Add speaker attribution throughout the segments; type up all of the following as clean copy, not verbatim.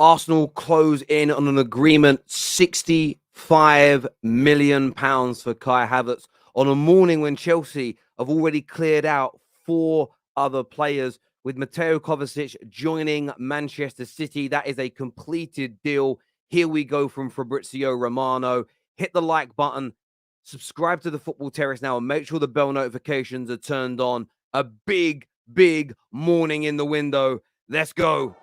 Speaker 1: Arsenal close in on an agreement, £65 million for Kai Havertz on a morning when Chelsea have already cleared out 4 other players, with Mateo Kovacic joining Manchester City. That is a completed deal. Here we go from Fabrizio Romano. Hit the like button, subscribe to the Football Terrace now, and make sure the bell notifications are turned on. A big, big morning in the window. Let's go.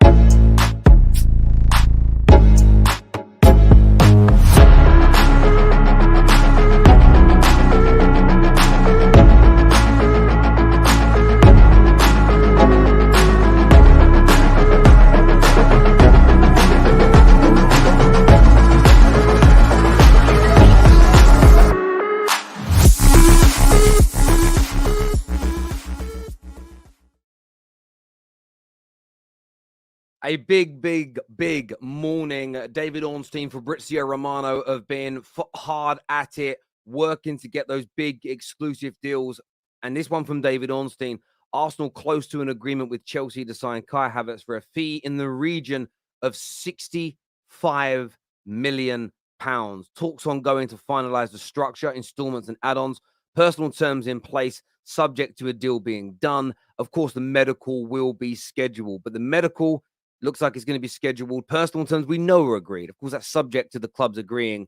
Speaker 1: A big, big, big morning. David Ornstein, Fabrizio Romano have been hard at it, working to get those big exclusive deals. And this one from David Ornstein: Arsenal close to an agreement with Chelsea to sign Kai Havertz for a fee in the region of £65 million. Talks ongoing to finalise the structure, installments and add-ons. Personal terms in place, subject to a deal being done. Of course, the medical will be scheduled, but the medical looks like it's going to be scheduled. Personal terms we know are agreed. Of course, that's subject to the clubs agreeing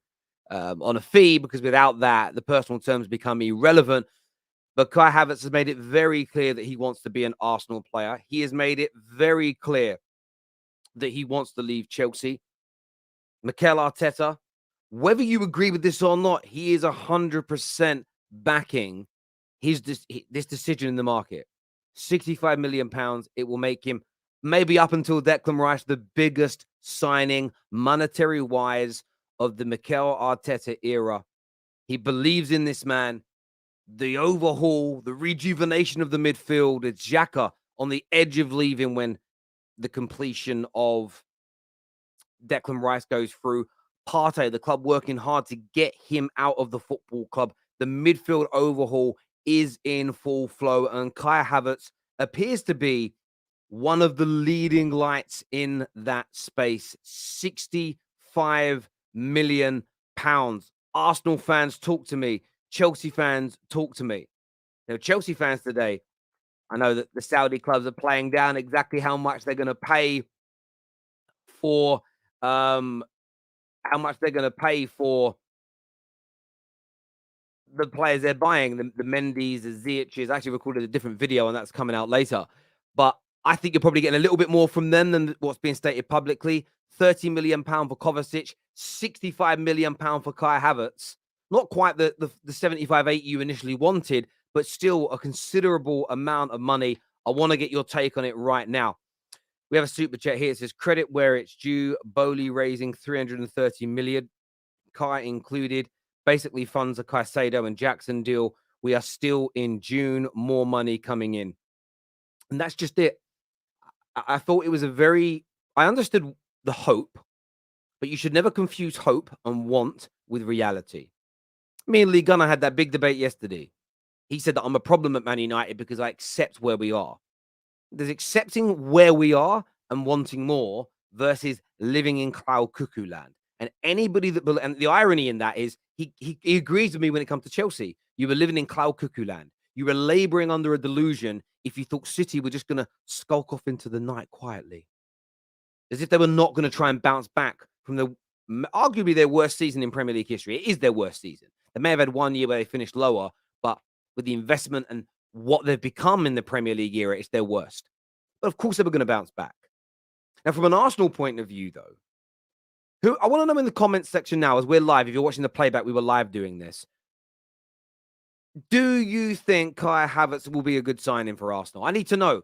Speaker 1: on a fee, because without that, the personal terms become irrelevant. But Kai Havertz has made it very clear that he wants to be an Arsenal player. He has made it very clear that he wants to leave Chelsea. Mikel Arteta, whether you agree with this or not, he is 100% backing this decision in the market. £65 million. It will make him, maybe up until Declan Rice, the biggest signing monetary-wise of the Mikel Arteta era. He believes in this man. The overhaul, the rejuvenation of the midfield. It's Xhaka on the edge of leaving when the completion of Declan Rice goes through. Partey, the club working hard to get him out of the football club. The midfield overhaul is in full flow, and Kai Havertz appears to be one of the leading lights in that space. £65 million. Arsenal fans, talk to me. Chelsea fans, talk to me. Now, Chelsea fans today, I know that the Saudi clubs are playing down exactly how much they're going to pay for the players they're buying, the Mendy's, the Ziyech's. I actually recorded a different video, and that's coming out later. But I think you're probably getting a little bit more from them than what's being stated publicly. £30 million for Kovacic, £65 million for Kai Havertz. Not quite the 75-80 you initially wanted, but still a considerable amount of money. I want to get your take on it right now. We have a super chat here. It says, credit where it's due. Bowley raising 330 million, Kai included. Basically funds a Caicedo and Jackson deal. We are still in June. More money coming in. And that's just it. I thought it was I understood the hope, but you should never confuse hope and want with reality. Me and Lee Gunner had that big debate yesterday. He said that I'm a problem at Man United because I accept where we are. There's accepting where we are and wanting more versus living in cloud cuckoo land. And anybody and the irony in that is he agrees with me when it comes to Chelsea. You were living in cloud cuckoo land. You were laboring under a delusion if you thought City were just going to skulk off into the night quietly, as if they were not going to try and bounce back from arguably their worst season in Premier League history. It is their worst season. They may have had one year where they finished lower, but with the investment and what they've become in the Premier League era, it's their worst. But of course they were going to bounce back. Now, from an Arsenal point of view, though, I want to know in the comments section now, as we're live, if you're watching the playback, we were live doing this. Do you think Kai Havertz will be a good signing for Arsenal? I need to know.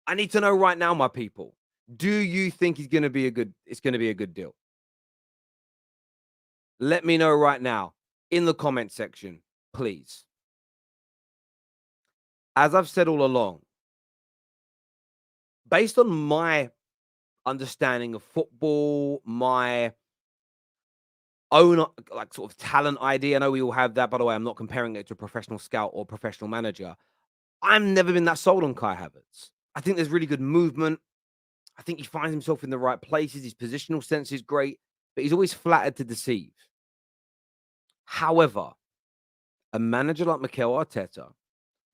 Speaker 1: I need to know right now, my people. Do you think it's going to be a good deal? Let me know right now in the comment section, please. As I've said all along, based on my understanding of football, my own sort of talent idea, I know we all have that. By the way, I'm not comparing it to a professional scout or professional manager. I've never been that sold on Kai Havertz. I think there's really good movement. I think he finds himself in the right places. His positional sense is great, but he's always flattered to deceive. However, a manager like Mikel Arteta,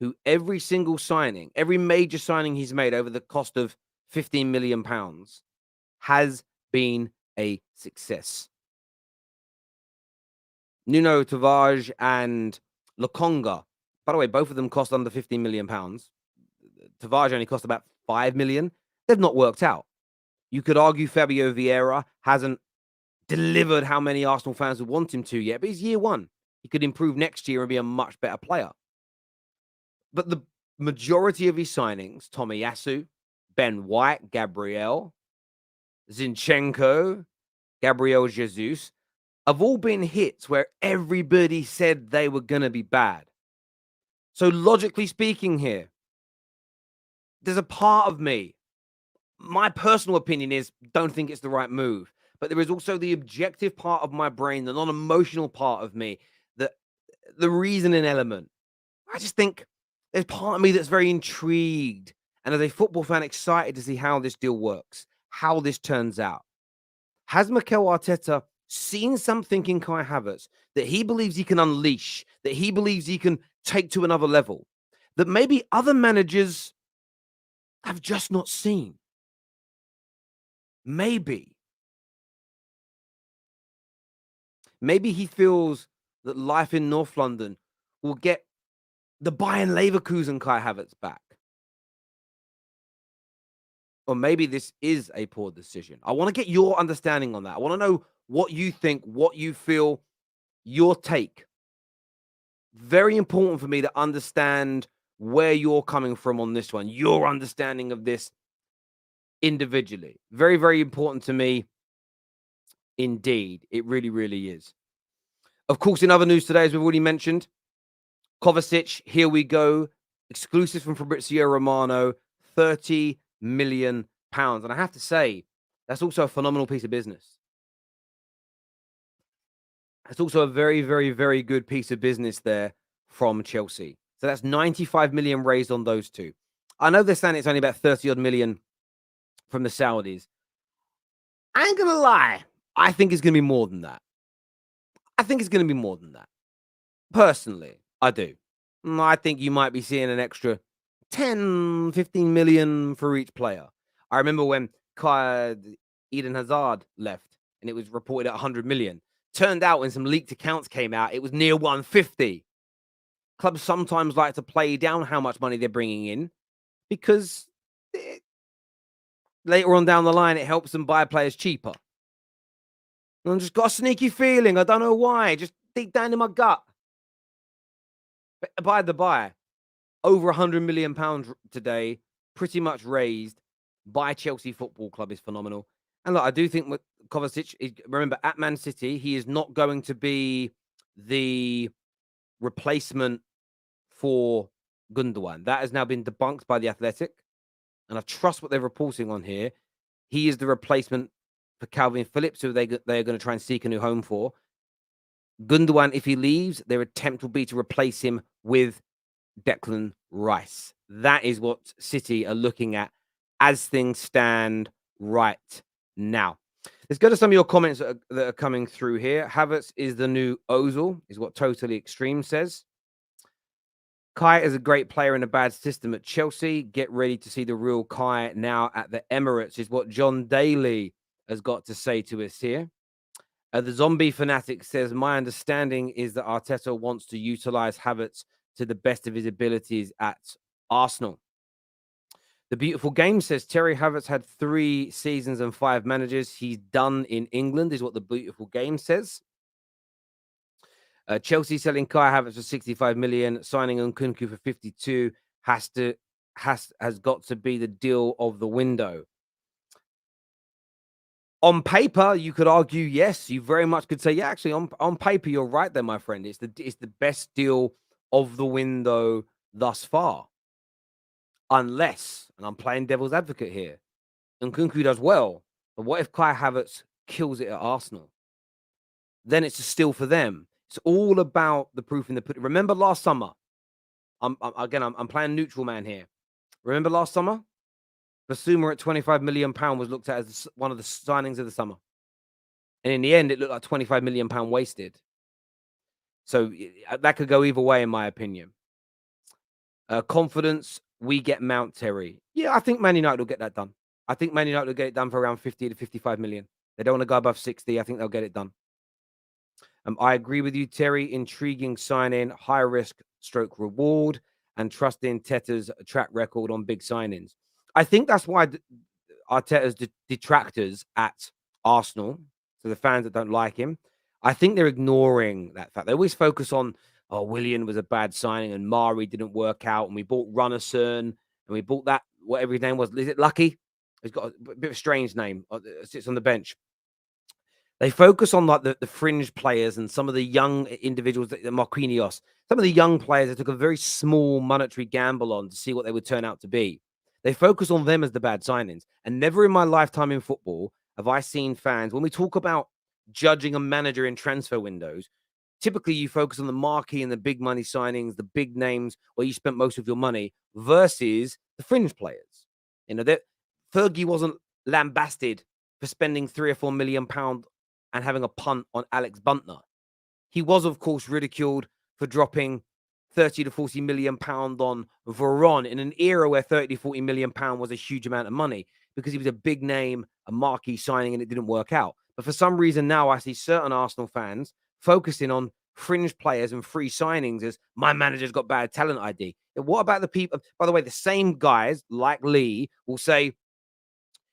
Speaker 1: who every single signing, every major signing he's made over the cost of £15 million has been a success. Nuno Tavares and Lokonga, by the way, both of them cost under £15 million. Tavares only cost about 5 million. They've not worked out. You could argue Fabio Vieira hasn't delivered how many Arsenal fans would want him to yet, but he's year one. He could improve next year and be a much better player. But the majority of his signings, Tomiyasu, Ben White, Gabriel, Zinchenko, Gabriel Jesus, have all been hits where everybody said they were going to be bad. So logically speaking here, there's a part of me, my personal opinion is, don't think it's the right move. But there is also the objective part of my brain, the non-emotional part of me, that the reasoning element. I just think there's part of me that's very intrigued and as a football fan, excited to see how this deal works, how this turns out. Has Mikel Arteta seen something in Kai Havertz that he believes he can unleash, that he believes he can take to another level, that maybe other managers have just not seen? Maybe he feels that life in North London will get the Bayern Leverkusen Kai Havertz back. Or maybe this is a poor decision. I want to get your understanding on that. I want to know what you think, what you feel, your take. Very important for me to understand where you're coming from on this one, your understanding of this individually. Very, very important to me indeed. It really, really is. Of course, in other news today, as we've already mentioned, Kovacic, here we go. Exclusive from Fabrizio Romano, £30 million. And I have to say, that's also a phenomenal piece of business. It's also a very, very, very good piece of business there from Chelsea. So that's 95 million raised on those two. I know they're saying it's only about 30 odd million from the Saudis. I ain't going to lie. I think it's going to be more than that. Personally, I do. I think you might be seeing an extra 10, 15 million for each player. I remember when Eden Hazard left and it was reported at 100 million. Turned out when some leaked accounts came out, it was near 150. Clubs sometimes like to play down how much money they're bringing in because later on down the line, it helps them buy players cheaper. I've just got a sneaky feeling. I don't know why. Just deep down in my gut. But by the by, over £100 million today, pretty much raised by Chelsea Football Club, is phenomenal. And look, I do think with Kovacic, remember, at Man City, he is not going to be the replacement for Gundogan. That has now been debunked by The Athletic. And I trust what they're reporting on here. He is the replacement for Calvin Phillips, who they're going to try and seek a new home for. Gundogan, if he leaves, their attempt will be to replace him with Declan Rice. That is what City are looking at as things stand right now. Let's go to some of your comments that are coming through here. Havertz is the new Ozil, is what Totally Extreme says. Kai is a great player in a bad system at Chelsea. Get ready to see the real Kai now at the Emirates, is what John Daly has got to say to us here. The Zombie Fanatic says, my understanding is that Arteta wants to utilize Havertz to the best of his abilities at Arsenal. The Beautiful Game says, Terry Havertz had 3 seasons and 5 managers. He's done in England, is what the Beautiful Game says. Chelsea selling Kai Havertz for 65 million, signing Nkunku for 52 has got to be the deal of the window. On paper, you could argue, yes, you very much could say, yeah, actually, on paper, you're right there, my friend. It's the best deal of the window thus far. Unless, and I'm playing devil's advocate here, Nkunku does well, but what if Kai Havertz kills it at Arsenal? Then it's a steal for them. It's all about the proof in the pudding. Remember last summer? I'm playing neutral man here. Remember last summer? Basuma at £25 million was looked at as one of the signings of the summer. And in the end, it looked like £25 million wasted. So that could go either way, in my opinion. Confidence, we get Mount Terry. Yeah, I think Man United will get that done. I think Man United will get it done for around 50 to 55 million. They don't want to go above 60. I think they'll get it done. I agree with you, Terry. Intriguing signing, high risk stroke reward, and trusting Teta's track record on big signings. I think that's why Arteta's detractors at Arsenal, so the fans that don't like him, I think they're ignoring that fact. They always focus on, oh, Willian was a bad signing and Mari didn't work out, and we bought Runnison, and we bought that, whatever his name was. Is it Lucky? He's got a bit of a strange name. Sits on the bench. They focus on like the fringe players and some of the young individuals, the Marquinhos, some of the young players that took a very small monetary gamble on to see what they would turn out to be. They focus on them as the bad signings. And never in my lifetime in football have I seen fans, when we talk about judging a manager in transfer windows, typically you focus on the marquee and the big money signings, the big names where you spent most of your money versus the fringe players. You know, that Fergie wasn't lambasted for spending £3 or £4 million and having a punt on Alex Buntner. He was, of course, ridiculed for dropping 30 to 40 million pound on Veron in an era where 30 to 40 million pound was a huge amount of money because he was a big name, a marquee signing, and it didn't work out. But for some reason now I see certain Arsenal fans focusing on fringe players and free signings as my manager's got bad talent ID. What about the people? By the way, the same guys like Lee will say,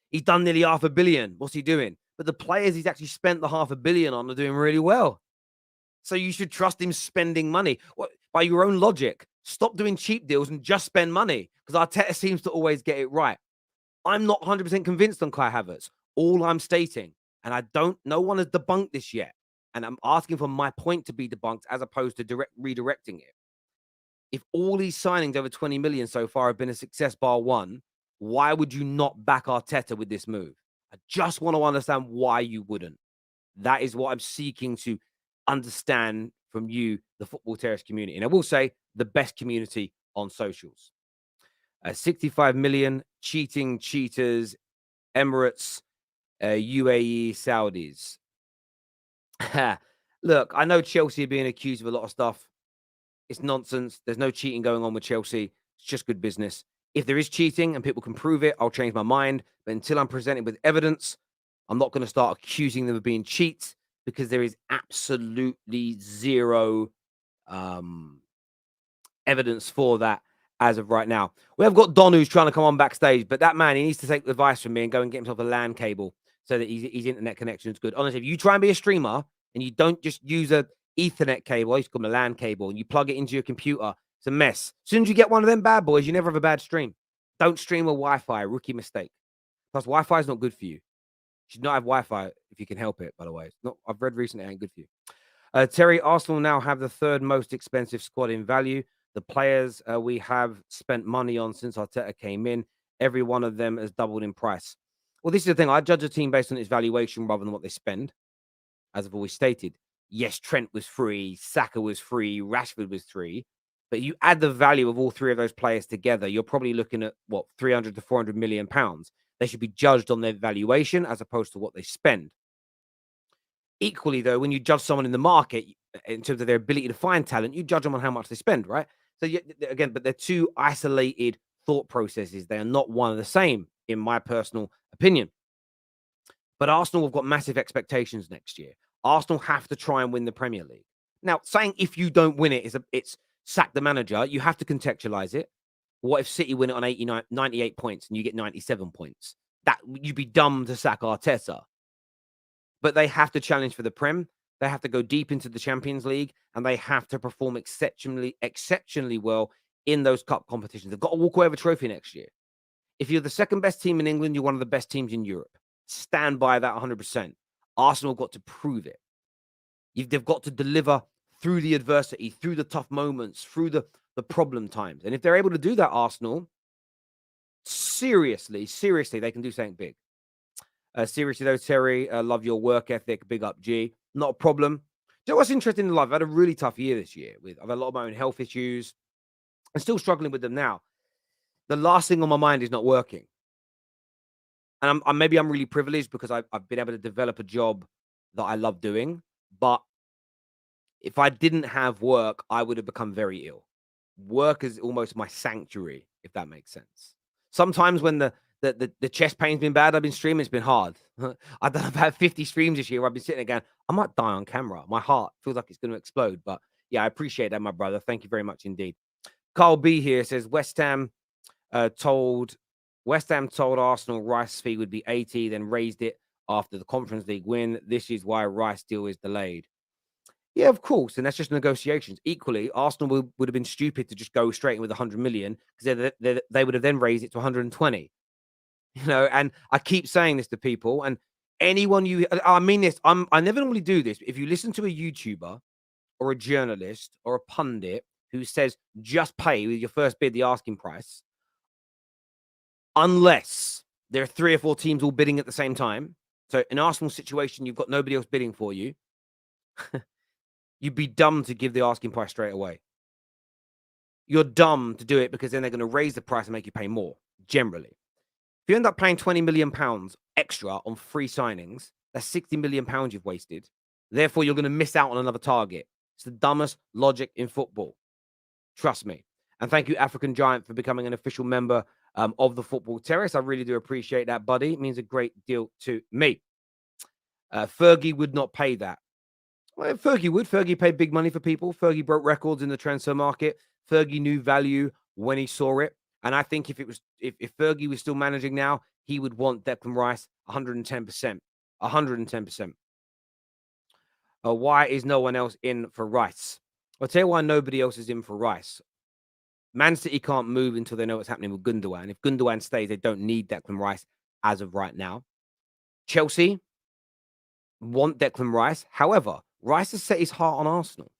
Speaker 1: he's done nearly £500 million. What's he doing? But the players he's actually spent the £500 million on are doing really well. So you should trust him spending money. What, by your own logic, stop doing cheap deals and just spend money, because Arteta seems to always get it right. I'm not 100% convinced on Kai Havertz. All I'm stating, and no one has debunked this yet, and I'm asking for my point to be debunked as opposed to redirecting it. If all these signings over 20 million so far have been a success bar one, why would you not back Arteta with this move? I just want to understand why you wouldn't. That is what I'm seeking to understand from you, the Football Terrace community. And I will say, the best community on socials. 65 million, cheating cheaters, Emirates, UAE, Saudis. Look, I know Chelsea are being accused of a lot of stuff. It's nonsense. There's no cheating going on with Chelsea. It's just good business. If there is cheating and people can prove it, I'll change my mind. But until I'm presented with evidence, I'm not going to start accusing them of being cheats, because there is absolutely zero evidence for that as of right now. We have got Don who's trying to come on backstage, but that man, he needs to take advice from me and go and get himself a LAN cable so that his internet connection is good. Honestly, if you try and be a streamer and you don't just use a Ethernet cable, I used to call them a LAN cable, and you plug it into your computer, it's a mess. As soon as you get one of them bad boys, you never have a bad stream. Don't stream with Wi-Fi, rookie mistake. Plus, Wi-Fi is not good for you. You should not have Wi-Fi if you can help it, by the way. It's not, I've read recently, it ain't good for you. Terry, Arsenal now have the third most expensive squad in value. The players we have spent money on since Arteta came in, every one of them has doubled in price. Well, this is the thing. I judge a team based on its valuation rather than what they spend, as I've always stated. Yes, Trent was free, Saka was free, Rashford was free. But you add the value of all three of those players together, you're probably looking at, 300 to 400 million pounds. They should be judged on their valuation as opposed to what they spend. Equally, though, when you judge someone in the market in terms of their ability to find talent, you judge them on how much they spend, right? So again, but they're two isolated thought processes. They are not one and the same, in my personal opinion. But Arsenal have got massive expectations next year. Arsenal have to try and win the Premier League. Now, saying if you don't win it it's sack the manager, you have to contextualize it. What if City win it on 98 points and you get 97 points? That you'd be dumb to sack Arteta. But they have to challenge for the Prem. They have to go deep into the Champions League, and they have to perform exceptionally well in those cup competitions. They've got to walk away with a trophy next year. If you're the second best team in England, you're one of the best teams in Europe. Stand by that 100%. Arsenal have got to prove it. They've got to deliver through the adversity, through the tough moments, through the problem times. And if they're able to do that, Arsenal, seriously, they can do something big. Seriously, though, Terry, love your work ethic. Big up, G. Not a problem. You know what's interesting in life? I've had a really tough year this year. I've had a lot of my own health issues. I'm still struggling with them now. The last thing on my mind is not working. and maybe I'm really privileged because I've been able to develop a job that I love doing. But if I didn't have work, I would have become very ill. Work is almost my sanctuary, if that makes sense. Sometimes when the chest pain's been bad, I've been streaming, it's been hard. I've done about 50 streams this year where I've been sitting there going, I might die on camera. My heart feels like it's going to explode. But yeah, I appreciate that, my brother. Thank you very much indeed. Carl B here says West Ham told Arsenal Rice's fee would be 80, then raised it after the Conference League win. This is why Rice deal is delayed. Yeah, of course, and that's just negotiations. Equally, Arsenal would have been stupid to just go straight in with 100 million because they would have then raised it to 120. You know, and I keep saying this to people, and anyone I mean this, I never normally do this. If you listen to a YouTuber or a journalist or a pundit who says just pay with your first bid the asking price, unless there are 3 or 4 teams all bidding at the same time. So in Arsenal's situation, you've got nobody else bidding for you. You'd be dumb to give the asking price straight away. You're dumb to do it because then they're going to raise the price and make you pay more, generally. If you end up paying £20 million extra on free signings, that's £60 million you've wasted. Therefore, you're going to miss out on another target. It's the dumbest logic in football. Trust me. And thank you, African Giant, for becoming an official member of the Football Terrace. I really do appreciate that, buddy. It means a great deal to me. Fergie would not pay that. Well, Fergie would. Fergie paid big money for people. Fergie broke records in the transfer market. Fergie knew value when he saw it. And I think if Fergie was still managing now, he would want Declan Rice 110%. 110%. Why is no one else in for Rice? I'll tell you why nobody else is in for Rice. Man City can't move until they know what's happening with Gundogan. If Gundogan stays, they don't need Declan Rice as of right now. Chelsea want Declan Rice. However, Rice has set his heart on Arsenal.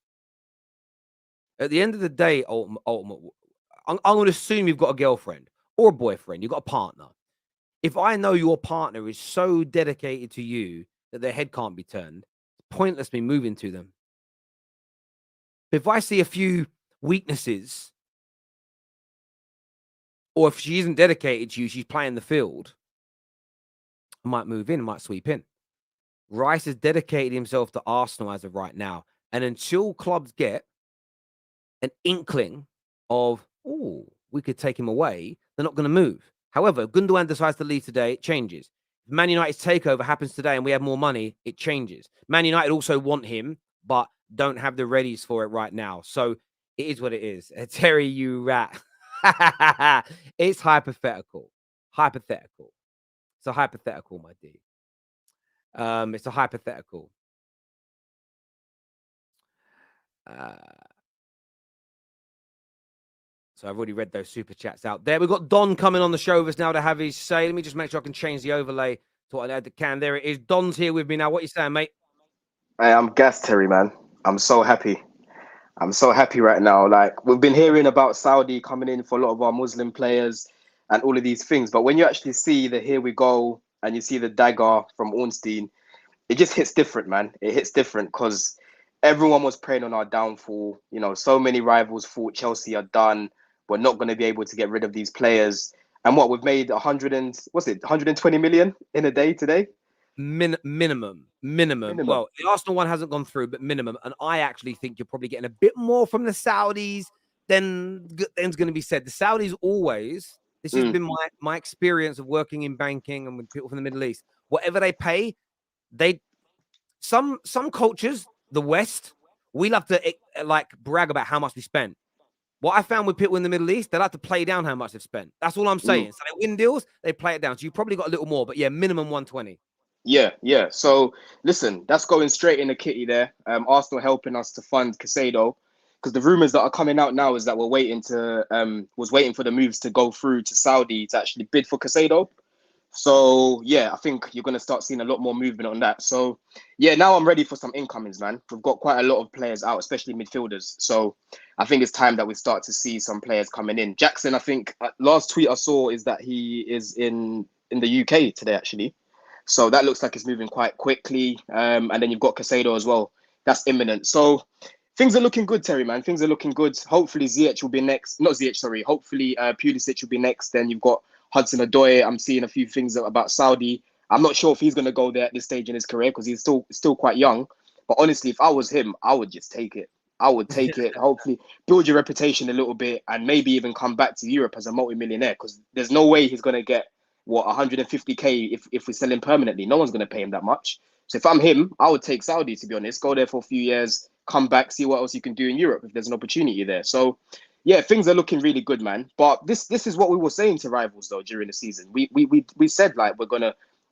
Speaker 1: At the end of the day, I'm going to assume you've got a girlfriend or a boyfriend. You've got a partner. If I know your partner is so dedicated to you that their head can't be turned, it's pointless me moving to them. If I see a few weaknesses, or if she isn't dedicated to you, she's playing the field, I might move in, I might sweep in. Rice has dedicated himself to Arsenal as of right now. And until clubs get an inkling of, oh, we could take him away, they're not going to move. However, if Gundogan decides to leave today, it changes. If Man United's takeover happens today and we have more money, it changes. Man United also want him, but don't have the readies for it right now. So it is what it is. Terry, you rat. It's hypothetical. Hypothetical. It's a hypothetical, my D. It's a hypothetical. So I've already read those super chats out there. We've got Don coming on the show with us now to have his say. Let me just make sure I can change the overlay to what I can. There it is. Don's here with me now. What are you saying, mate?
Speaker 2: Hey, I'm gassed, Terry, man. I'm so happy. I'm so happy right now. Like, we've been hearing about Saudi coming in for a lot of our Muslim players and all of these things. But when you actually see the here we go and you see the dagger from Ornstein, it just hits different, man. It hits different because everyone was preying on our downfall. You know, so many rivals thought Chelsea are done. We're not going to be able to get rid of these players. And what, we've made 120 million in a day today?
Speaker 1: Minimum. Well, the Arsenal one hasn't gone through, but minimum. And I actually think you're probably getting a bit more from the Saudis than's going to be said. The Saudis always, this has been my experience of working in banking and with people from the Middle East. Whatever they pay, some cultures, the West, we love to like brag about how much we spent. What I found with people in the Middle East, they like to play down how much they've spent. That's all I'm saying. So they win deals, they play it down. So you probably got a little more, but yeah, minimum 120.
Speaker 2: Yeah. So listen, that's going straight in the kitty there. Arsenal helping us to fund Casado, because the rumors that are coming out now is that we're waiting for the moves to go through to Saudi to actually bid for Casado. So yeah, I think you're going to start seeing a lot more movement on that. So yeah, now I'm ready for some incomings, man. We've got quite a lot of players out, especially midfielders. So I think it's time that we start to see some players coming in. Jackson, I think last tweet I saw is that he is in the UK today, actually. So that looks like it's moving quite quickly. And then you've got Casado as well. That's imminent. So things are looking good, Terry, man. Things are looking good. Hopefully Ziyech will be next. Not Ziyech, sorry. Hopefully Pulisic will be next. Then you've got Hudson-Odoi. I'm seeing a few things about Saudi. I'm not sure if he's going to go there at this stage in his career because he's still quite young. But honestly, if I was him, I would just take it. I would take it. Hopefully, build your reputation a little bit, and maybe even come back to Europe as a multi-millionaire. Because there's no way he's going to get 150k if we sell him permanently. No one's going to pay him that much. So if I'm him, I would take Saudi, to be honest. Go there for a few years, come back, see what else you can do in Europe if there's an opportunity there. So yeah, things are looking really good, man. But this is what we were saying to rivals though during the season. We said like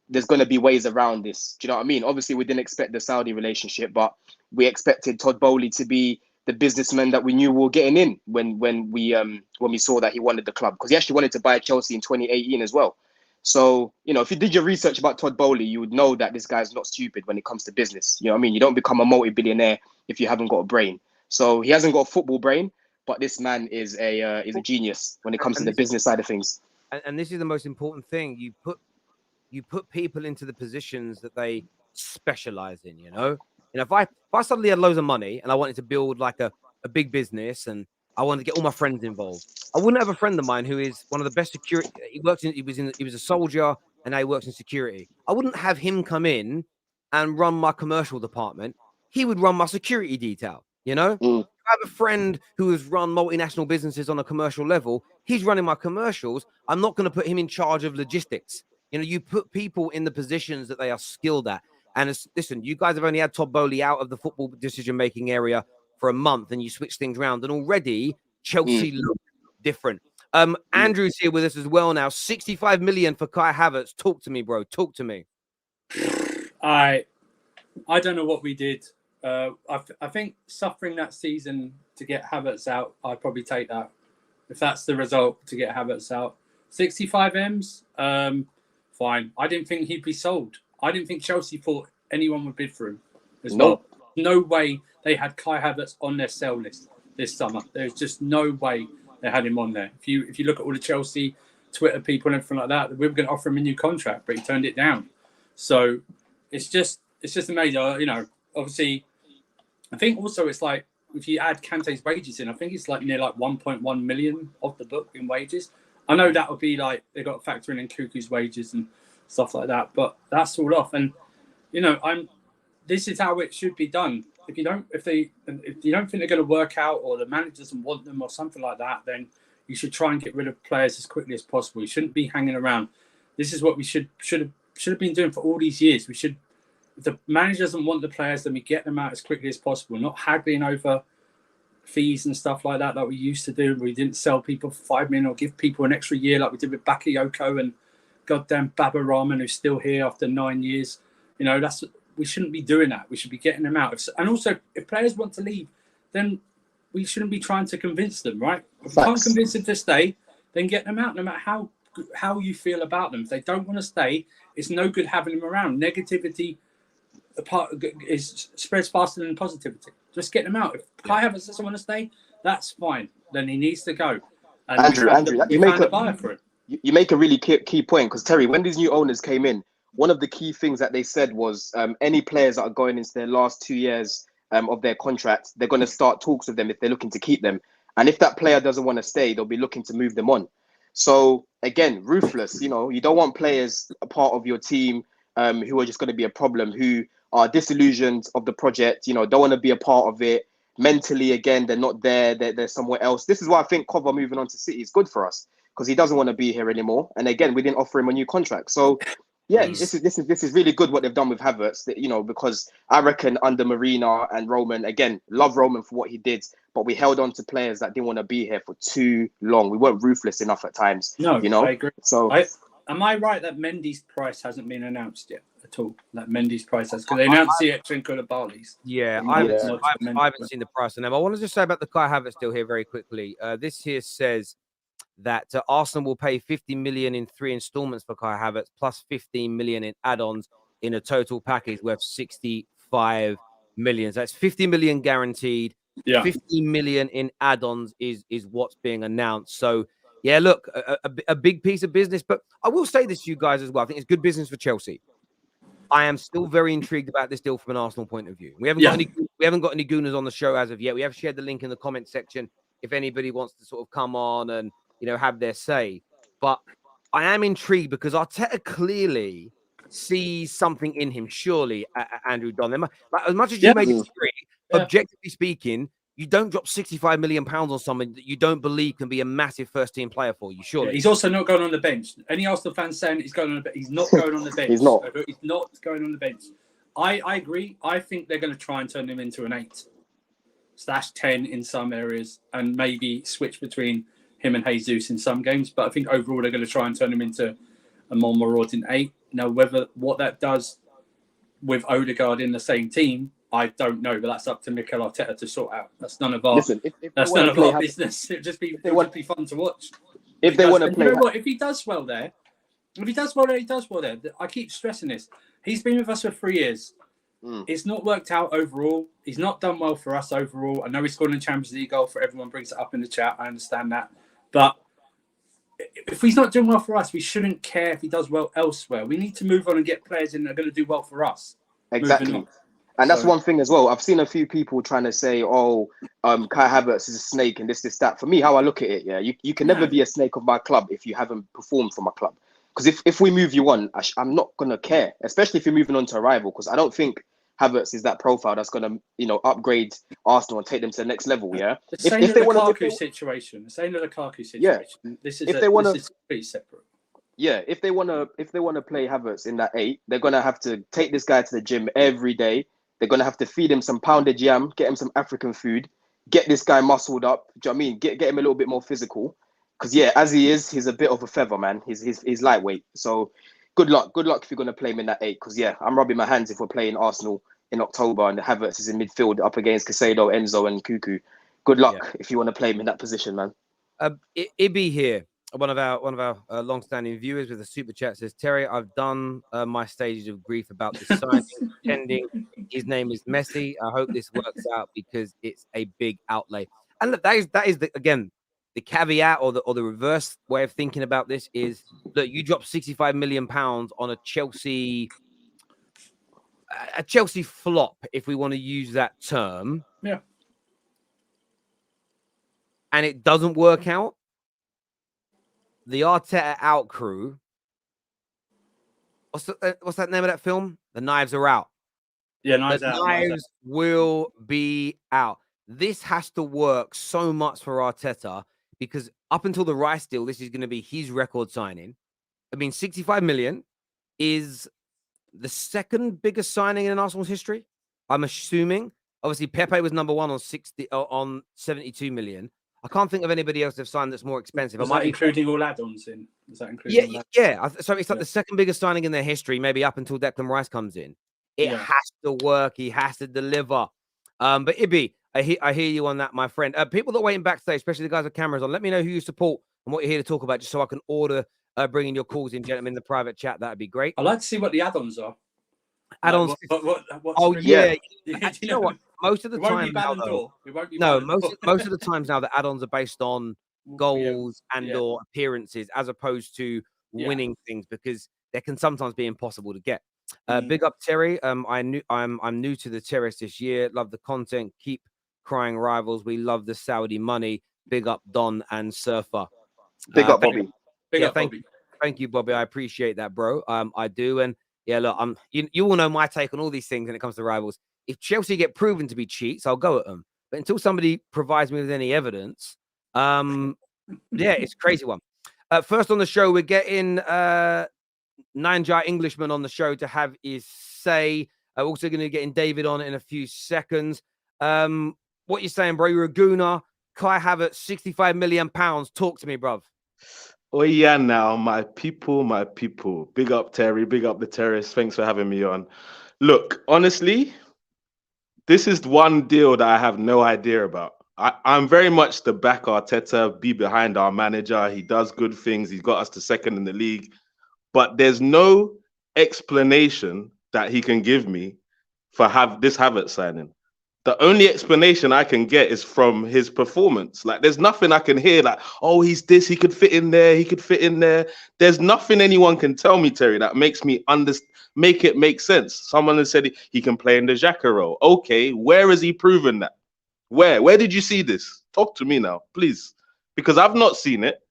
Speaker 2: there's gonna be ways around this. Do you know what I mean? Obviously, we didn't expect the Saudi relationship, but we expected Todd Bowley to be the businessman that we knew we were getting in when we saw that he wanted the club, because he actually wanted to buy Chelsea in 2018 as well. So, you know, if you did your research about Todd Bowley, you would know that this guy's not stupid when it comes to business. You know what I mean? You don't become a multi-billionaire if you haven't got a brain. So he hasn't got a football brain, but this man is a genius when it comes to the business side of things.
Speaker 1: And this is the most important thing. You put people into the positions that they specialize in, you know? And if I suddenly had loads of money and I wanted to build like a big business and I wanted to get all my friends involved, I wouldn't have a friend of mine who is one of the best security. He was a soldier and now he works in security. I wouldn't have him come in and run my commercial department. He would run my security detail, you know? I have a friend who has run multinational businesses on a commercial level. He's running my commercials. I'm not going to put him in charge of logistics. You know, you put people in the positions that they are skilled at. And listen, you guys have only had Todd Bowley out of the football decision-making area for a month, and you switch things around, and already Chelsea look different. Andrew's here with us as well now. 65 million for Kai Havertz. Talk to me, bro. Talk to me.
Speaker 3: I don't know what we did. I think suffering that season to get Havertz out, I'd probably take that. If that's the result, to get Havertz out. 65 M's, fine. I didn't think he'd be sold. I didn't think Chelsea thought anyone would bid for him as well. No way they had Kai Havertz on their sell list this summer. There's just no way they had him on there. If you look at all the Chelsea Twitter people and everything like that, we were going to offer him a new contract, but he turned it down. So it's just amazing. You know, obviously, I think also it's like if you add Kante's wages in, I think it's like near like 1.1 million off the book in wages. I know that would be like they got to factor in Cuckoo's wages and stuff like that, but that's all off. And you know, this is how it should be done. If you don't think they're going to work out, or the manager doesn't want them, or something like that, then you should try and get rid of players as quickly as possible. You shouldn't be hanging around. This is what we should have been doing for all these years. We should. If the manager doesn't want the players, then we get them out as quickly as possible. Not haggling over fees and stuff like that we used to do. We didn't sell people for 5 million or give people an extra year like we did with Bakayoko and goddamn Baba Rahman, who's still here after 9 years. You know, we shouldn't be doing that. We should be getting them out. And also, if players want to leave, then we shouldn't be trying to convince them, right? If we can't convince them to stay, then get them out, no matter how you feel about them. If they don't want to stay, it's no good having them around. Negativity spreads faster than positivity. Just get them out. If Kai Havertz doesn't want to stay, that's fine. Then he needs to go. And
Speaker 2: Andrew, you make a really key point, because Terry, when these new owners came in, one of the key things that they said was any players that are going into their last 2 years of their contract, they're going to start talks with them if they're looking to keep them. And if that player doesn't want to stay, they'll be looking to move them on. So again, ruthless. You know, you don't want players a part of your team who are just going to be a problem, who are disillusioned of the project, you know, don't want to be a part of it. Mentally, again, they're not there. They're somewhere else. This is why I think Kova moving on to City is good for us, because he doesn't want to be here anymore. And again, we didn't offer him a new contract. So yeah, this is really good what they've done with Havertz, you know, because I reckon under Marina and Roman, again, love Roman for what he did, but we held on to players that didn't want to be here for too long. We weren't ruthless enough at times. No, you know?
Speaker 3: I agree. So am I right that Mendy's price hasn't been announced yet at all? That Mendy's price has, because they announced Ziyech and Koulibaly's.
Speaker 1: Yeah, I haven't seen the price on them. I want to just say about the Kai Havertz deal here very quickly. This here says that Arsenal will pay 50 million in 3 installments for Kai Havertz, plus 15 million in add-ons in a total package worth 65 million. So that's 50 million guaranteed. Yeah. 50 million in add-ons is what's being announced. So yeah, look, a big piece of business. But I will say this to you guys as well. I think it's good business for Chelsea. I am still very intrigued about this deal from an Arsenal point of view. We haven't got any gooners on the show as of yet. We have shared the link in the comment section if anybody wants to sort of come on and, you know, have their say. But I am intrigued because Arteta clearly sees something in him. Surely, Andrew Don. Like, as much as you may disagree, objectively speaking, you don't drop £65 million on someone that you don't believe can be a massive first-team player for you. Surely,
Speaker 3: he's also not going on the bench. Any Arsenal fans saying he's going on the bench, he's not going on the bench.
Speaker 2: He's not.
Speaker 3: He's not going on the bench. I agree. I think they're going to try and turn him into an 8/10 in some areas, and maybe switch between him and Jesus in some games. But I think overall they're going to try and turn him into a more marauding 8. Now, what that does with Odegaard in the same team, I don't know. But that's up to Mikel Arteta to sort out. That's none of our.
Speaker 2: Listen,
Speaker 3: that's none of our business. It'd just be fun to watch.
Speaker 2: If they want to play,
Speaker 3: you know what? If he does well there, he does well there. I keep stressing this. He's been with us for 3 years. It's not worked out overall. He's not done well for us overall. I know he scored in the Champions League goal for everyone brings it up in the chat. I understand that. But if he's not doing well for us, we shouldn't care if he does well elsewhere. We need to move on and get players in that are going to do well for us.
Speaker 2: Exactly. And that's one thing as well. I've seen a few people trying to say, Kai Havertz is a snake and this, that. For me, how I look at it, you can never be a snake of my club if you haven't performed for my club. Because if we move you on, I'm not going to care, especially if you're moving on to a rival, because I don't think Havertz is that profile that's going to, upgrade Arsenal and take them to the next level. Yeah.
Speaker 3: The same as the Lukaku situation. The same as the Lukaku situation.
Speaker 2: Yeah.
Speaker 3: This is pretty separate.
Speaker 2: Yeah. If they want to play Havertz in that 8, they're going to have to take this guy to the gym every day. They're going to have to feed him some pounded yam, get him some African food, get this guy muscled up. Do you know what I mean? Get him a little bit more physical. Because as he is, he's a bit of a feather, man. He's lightweight. So good luck if you're going to play him in that 8. Because I'm rubbing my hands if we're playing Arsenal in October and the Havertz is in midfield up against Caicedo, Enzo, and Cuckoo. Good luck if you want to play him in that position, man.
Speaker 1: Ibby here, one of our long-standing viewers with a super chat says, Terry, I've done my stages of grief about this signing, pretending his name is Messi. I hope this works out because it's a big outlay. And look, that is the caveat or the reverse way of thinking about this is that you drop £65 million on a Chelsea flop, if we want to use that term.
Speaker 3: Yeah.
Speaker 1: And it doesn't work out. The Arteta out crew. What's that name of that film? The Knives Are Out.
Speaker 3: Yeah,
Speaker 1: Knives will be out. This has to work so much for Arteta because up until the Rice deal, this is going to be his record signing. I mean, 65 million is the second biggest signing in Arsenal's history. I'm assuming. Obviously, Pepe was number 1 on 72 million. I can't think of anybody else they've signed that's more expensive.
Speaker 3: Is that including all add-ons in? Is that including?
Speaker 1: Yeah. So it's like the second biggest signing in their history, maybe up until Declan Rice comes in. It has to work. He has to deliver. But Ibby, I hear you on that, my friend. People that are waiting backstage, especially the guys with cameras on, let me know who you support and what you're here to talk about, just so I can order bringing your calls in, gentlemen, in the private chat. That'd be great.
Speaker 3: I'd like to see what the add-ons are.
Speaker 1: Add-ons. You know what? Most of the time now, most of the times now, the add-ons are based on goals or appearances, as opposed to winning things, because they can sometimes be impossible to get. Big up Terry. I'm new to the Terrace this year. Love the content. Keep crying rivals. We love the Saudi money. Big up Don and Surfer.
Speaker 2: Big up Bobby.
Speaker 1: Thank you, Bobby. I appreciate that, bro. I do. And look, you all know my take on all these things when it comes to rivals. If Chelsea get proven to be cheats, I'll go at them. But until somebody provides me with any evidence, it's a crazy one. First on the show, we're getting Ninja Englishman on the show to have his say. We're also going to be getting David on in a few seconds. What you saying, bro? You're a gooner. Kai Havertz, £65 million. Talk to me, bruv.
Speaker 4: Oh, yeah, now, my people. Big up, Terry. Big up the Terrace. Thanks for having me on. Look, honestly, this is one deal that I have no idea about. I'm very much the back Arteta, be behind our manager. He does good things. He's got us to second in the league. But there's no explanation that he can give me for this Havertz signing. The only explanation I can get is from his performance. Like, there's nothing I can hear like, oh, he's this, he could fit in there, he could fit in there. There's nothing anyone can tell me, Terry, that makes me make it make sense. Someone has said he can play in the Xhaka role. Okay, where has he proven that? Where did you see this? Talk to me now, please. Because I've not seen it.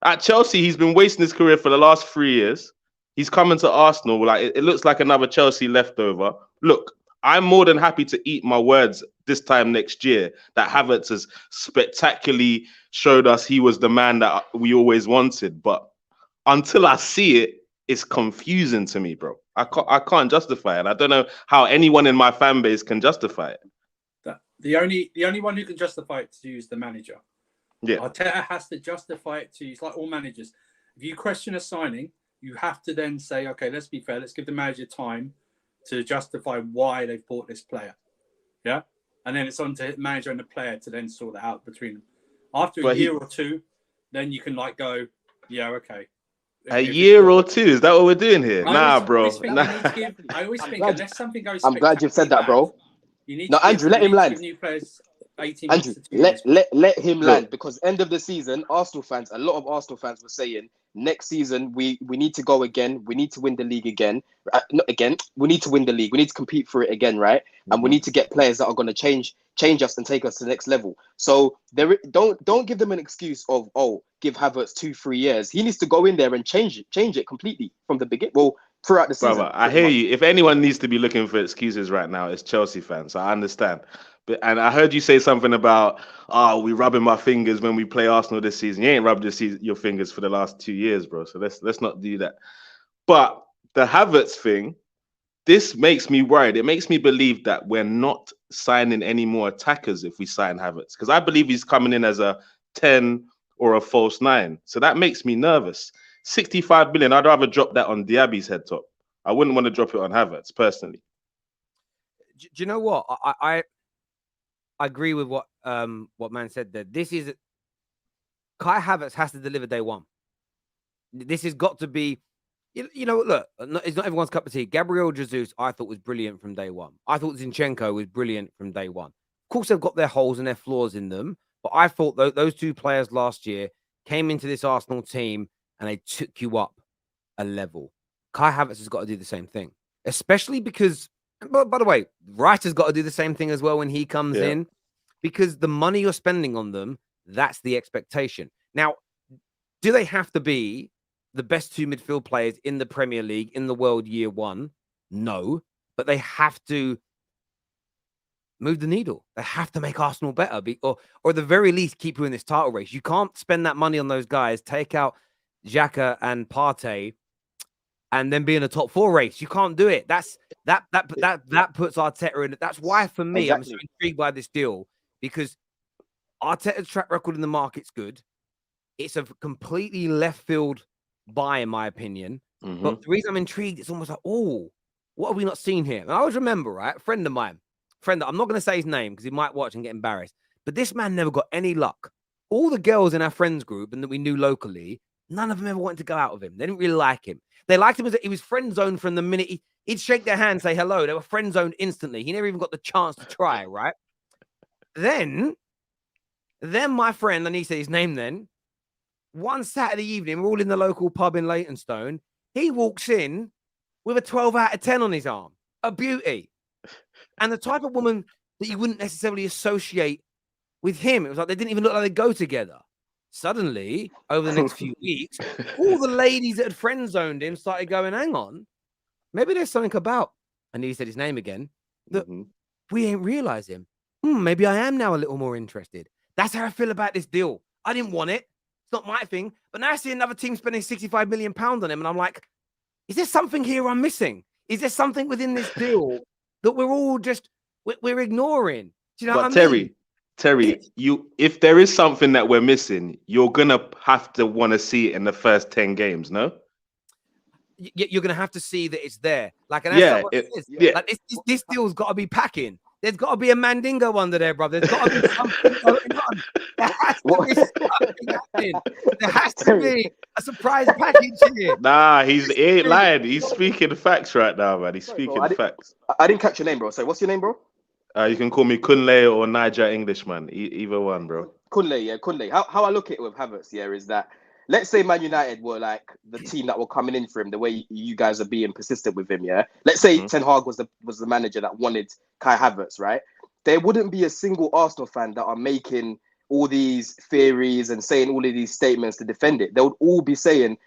Speaker 4: At Chelsea, he's been wasting his career for the last 3 years. He's coming to Arsenal. Like it looks like another Chelsea leftover. Look, I'm more than happy to eat my words this time next year that Havertz has spectacularly showed us he was the man that we always wanted. But until I see it, it's confusing to me, bro. I can't justify it. I don't know how anyone in my fan base can justify it.
Speaker 3: The only one who can justify it to you is the manager.
Speaker 4: Yeah.
Speaker 3: Arteta has to justify it to you. It's like all managers. If you question a signing, you have to then say, okay, let's be fair. Let's give the manager time to justify why they've bought this player. Yeah. And then it's on to the manager and the player to then sort that out between them. After a year or two, then you can like go, yeah, okay.
Speaker 4: A year or two? Is that what we're doing here?
Speaker 3: I
Speaker 4: bro.
Speaker 3: always think unless something goes.
Speaker 2: I'm glad you've said that, bro.
Speaker 3: You need
Speaker 2: Andrew, let him land.
Speaker 3: New players 18
Speaker 2: Andrew, let him land, because end of the season, Arsenal fans, a lot of Arsenal fans were saying next season we need to go again. We need to win the league again. Not again. We need to win the league. We need to compete for it again, right? And we need to get players that are going to change us and take us to the next level. So don't give them an excuse of give Havertz 2-3 years. He needs to go in there and change it completely from the beginning. Well, throughout the season.
Speaker 4: Brother, I hear you. If anyone needs to be looking for excuses right now, it's Chelsea fans. I understand. And I heard you say something about, we rubbing my fingers when we play Arsenal this season. You ain't rubbed your fingers for the last 2 years, bro. So let's not do that. But the Havertz thing, this makes me worried. It makes me believe that we're not signing any more attackers if we sign Havertz, because I believe he's coming in as a 10 or a false 9. So that makes me nervous. 65 million, I'd rather drop that on Diaby's head top. I wouldn't want to drop it on Havertz, personally.
Speaker 1: Do you know what? I agree with what man said there. This is Kai Havertz has to deliver day one. This has got to be, you know, look, it's not everyone's cup of tea. Gabriel Jesus, I thought, was brilliant from day one. I thought Zinchenko was brilliant from day one. Of course, they've got their holes and their flaws in them, but I thought those two players last year came into this Arsenal team and they took you up a level. Kai Havertz has got to do the same thing, especially because, by the way, Rice has got to do the same thing as well when he comes in, because the money you're spending on them, that's the expectation. Now, do they have to be the best two midfield players in the Premier League in the world year one? No, but they have to move the needle. They have to make Arsenal better, or at the very least keep you in this title race. You can't spend that money on those guys, take out Xhaka and Partey, and then be in a top 4 race. You can't do it. That puts Arteta in it. That's why, for me, I'm so intrigued by this deal, because Arteta's track record in the market's good. It's a completely left field buy, in my opinion. But the reason I'm intrigued, it's almost like, what have we not seen here? And I always remember, right? A friend of mine, I'm not going to say his name because he might watch and get embarrassed, but this man never got any luck. All the girls in our friends group and that we knew locally, none of them ever wanted to go out with him. They didn't really like him. They liked him as he was friend zoned from the minute he'd shake their hand, say hello. They were friend zoned instantly. He never even got the chance to try, right? Then my friend, I need to say his name then, one Saturday evening, we're all in the local pub in Leytonstone. He walks in with a 12 out of 10 on his arm. A beauty. And the type of woman that you wouldn't necessarily associate with him. It was like they didn't even look like they go together. Suddenly, over the next few weeks, all the ladies that had friend zoned him started going, hang on, maybe there's something about, and he said his name again, that we ain't realize him. Maybe I am now a little more interested. That's how I feel about this deal. I didn't want it. It's not my thing. But now I see another team spending £65 million on him, and I'm like, is there something here I'm missing? Is there something within this deal that we're all just, we're ignoring? Do you know what I mean?
Speaker 4: Terry, if there is something that we're missing, you're going to have to want to see it in the first 10 games, no?
Speaker 1: You're going to have to see that it's there. Like, and like this deal's got to be packing. There's got to be a Mandingo under there, brother. There's got to be something going on. There has to be something happening. There has to be a surprise package here.
Speaker 4: Nah, he ain't lying. He's speaking facts right now, man. He's speaking facts.
Speaker 2: I didn't catch your name, bro. So what's your name, bro?
Speaker 4: You can call me Kunle or Niger Englishman. Either one, bro.
Speaker 2: Kunle. How I look at it with Havertz, is that, let's say Man United were like the team that were coming in for him, the way you guys are being persistent with him, Let's say Ten Hag was the manager that wanted Kai Havertz, right? There wouldn't be a single Arsenal fan that are making all these theories and saying all of these statements to defend it, they would all be saying,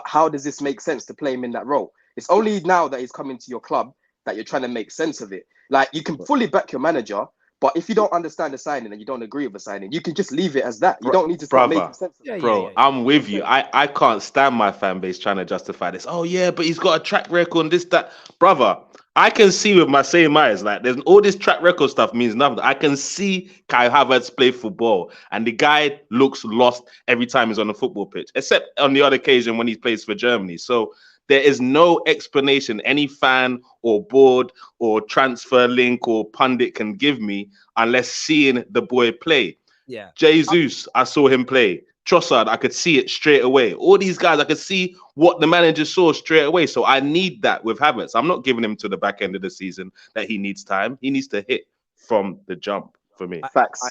Speaker 2: how does this make sense to play him in that role? It's only now that he's coming to your club that you're trying to make sense of it. Like, you can fully back your manager, but if you don't understand the signing and you don't agree with the signing, you can just leave it as that. You don't need to start making sense of it.
Speaker 4: Bro, I'm with you. I can't stand my fan base trying to justify this. Oh, yeah, but he's got a track record and this, that. Brother, I can see with my same eyes, like, there's all this track record stuff means nothing. I can see Kai Havertz play football, and the guy looks lost every time he's on the football pitch, except on the odd occasion when he plays for Germany. So there is no explanation any fan or board or transfer link or pundit can give me unless seeing the boy play.
Speaker 1: Yeah.
Speaker 4: Jesus, I saw him play. Trossard, I could see it straight away. All these guys, I could see what the manager saw straight away. So I need that with Havertz. I'm not giving him to the back end of the season that he needs time. He needs to hit from the jump for me.
Speaker 2: Facts.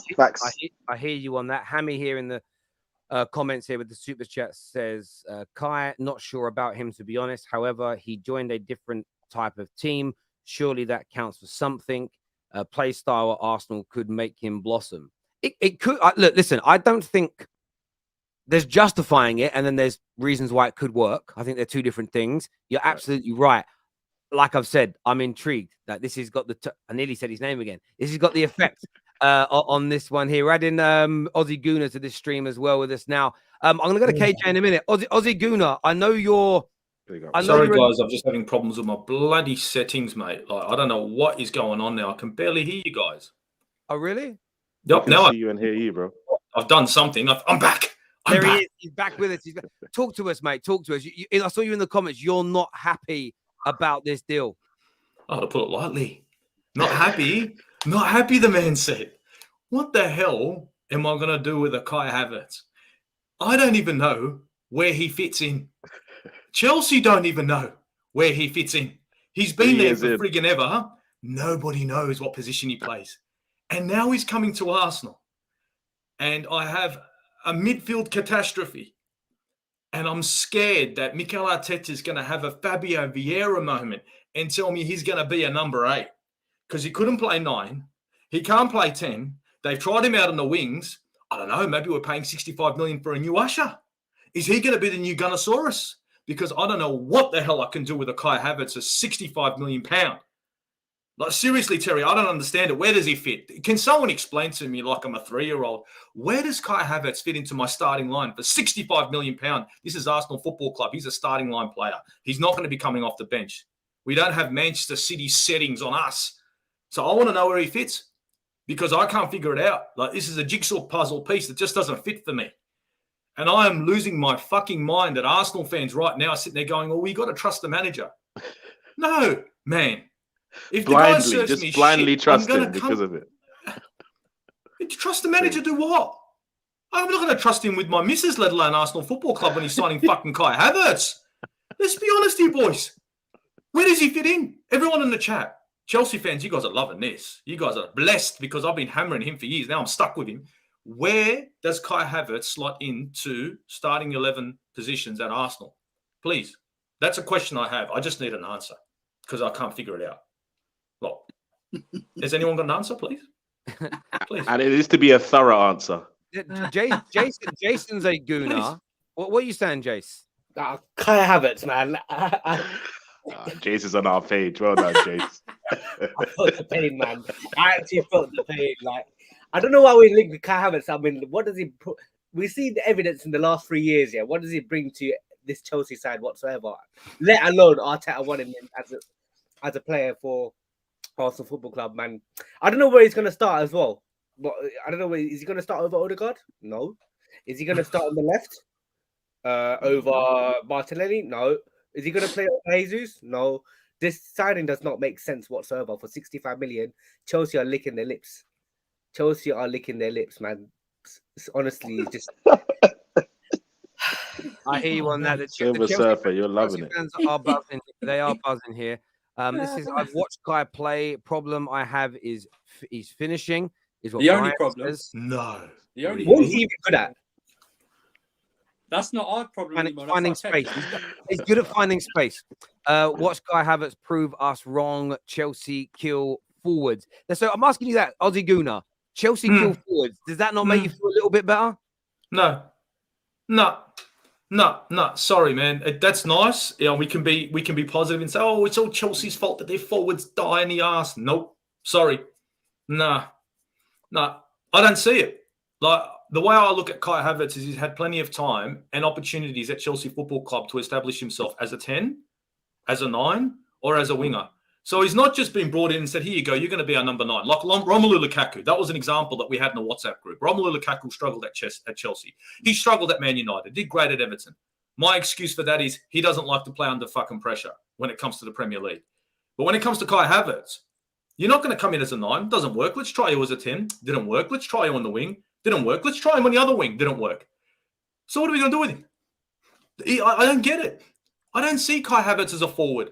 Speaker 1: I hear you on that. Hammy here in the comments here with the super chat says, Kai, not sure about him, to be honest. However, he joined a different type of team. Surely that counts for something. Play style at Arsenal could make him blossom. It could. Look, listen, I don't think there's justifying it, and then there's reasons why it could work. I think they're two different things. You're absolutely right. Like I've said, I'm intrigued that this has got I nearly said his name again. This has got the effect on this one here. We're adding Aussie Gooner to this stream as well with us now. I'm going to go to KJ in a minute. Aussie Gooner, I know you're...
Speaker 5: Sorry, guys, I'm just having problems with my bloody settings, mate. Like, I don't know what is going on now. I can barely hear you guys.
Speaker 1: Oh, really?
Speaker 4: Yep, now I see you and hear you, bro.
Speaker 5: I've done something. I'm back.
Speaker 1: There he is. He's back with us. Talk to us, mate. Talk to us. I saw you in the comments. You're not happy about this deal.
Speaker 5: Oh, to put it lightly, not happy. Not happy, the man said. What the hell am I going to do with a Kai Havertz? I don't even know where he fits in. Chelsea don't even know where he fits in. He's been there for friggin' ever. Nobody knows what position he plays. And now he's coming to Arsenal. And I have a midfield catastrophe. And I'm scared that Mikel Arteta is going to have a Fabio Vieira moment and tell me he's going to be a number 8. Because he couldn't play 9. He can't play 10. They've tried him out on the wings. I don't know. Maybe we're paying 65 million for a new usher. Is he going to be the new Gunnosaurus? Because I don't know what the hell I can do with a Kai Havertz of 65 million pound. Like, seriously, Terry, I don't understand it. Where does he fit? Can someone explain to me, like I'm a 3-year-old, where does Kai Havertz fit into my starting line for 65 million pound? This is Arsenal Football Club. He's a starting line player. He's not going to be coming off the bench. We don't have Manchester City settings on us. So I want to know where he fits because I can't figure it out. Like, this is a jigsaw puzzle piece that just doesn't fit for me. And I am losing my fucking mind that Arsenal fans right now are sitting there going, oh, we got to trust the manager. No, man. If
Speaker 4: blindly, just blindly trust him because of it.
Speaker 5: Trust the manager, do what? I'm not going to trust him with my missus, let alone Arsenal Football Club when he's signing fucking Kai Havertz. Let's be honest here, boys. Where does he fit in? Everyone in the chat, Chelsea fans, you guys are loving this. You guys are blessed because I've been hammering him for years. Now I'm stuck with him. Where does Kai Havertz slot into starting 11 positions at Arsenal? Please. That's a question I have. I just need an answer because I can't figure it out. Look, has anyone got an answer, please? Please.
Speaker 4: And it is to be a thorough answer.
Speaker 1: Jason's a gooner. What are you saying, Jace?
Speaker 6: Kai Havertz, man.
Speaker 4: Jace is on our page. Well done, Jace.
Speaker 6: I felt the pain, man. I actually felt the pain. Like, I don't know why we link with Kai Havertz. I mean, what does he put? We see the evidence in the last 3 years. Yeah, what does he bring to this Chelsea side whatsoever? Let alone Arteta wanting him as a player for Arsenal Football Club, man. I don't know where he's going to start as well. But I don't know. Is he going to start over Odegaard? No. Is he going to start on the left over Martinelli? No. Is he going to play over Jesus? No. This signing does not make sense whatsoever. For 65 million, Chelsea are licking their lips. Chelsea are licking their lips, man. Honestly, just.
Speaker 1: I hear you on that. The
Speaker 4: Silver Surfer, you're loving it.
Speaker 1: Fans are buzzing. They are buzzing here. I've watched Kai play. Problem I have is he's finishing. Is what
Speaker 3: the only
Speaker 1: Brian
Speaker 3: problem.
Speaker 1: says.
Speaker 5: No.
Speaker 3: The only
Speaker 6: What is he even good at?
Speaker 3: That's not our problem.
Speaker 1: Finding space. He's good at finding space. Watch Kai Havertz prove us wrong. Chelsea kill forwards. So I'm asking you that, Aussie Gooner. Chelsea kill forwards. Does that not make you feel a little bit better?
Speaker 5: No. Sorry, man. That's nice. You know, we can be positive and say, oh, it's all Chelsea's fault that their forwards die in the arse. Nope. Sorry. No. I don't see it. Like the way I look at Kai Havertz is he's had plenty of time and opportunities at Chelsea Football Club to establish himself as a 10, as a 9, or as a winger. So he's not just been brought in and said, here you go, you're going to be our number 9. Like Romelu Lukaku. That was an example that we had in the WhatsApp group. Romelu Lukaku struggled at Chelsea. He struggled at Man United, did great at Everton. My excuse for that is he doesn't like to play under fucking pressure when it comes to the Premier League. But when it comes to Kai Havertz, you're not going to come in as a 9. Doesn't work. Let's try you as a 10. Didn't work. Let's try you on the wing. Didn't work. Let's try him on the other wing. Didn't work. So what are we going to do with him? I don't get it. I don't see Kai Havertz as a forward.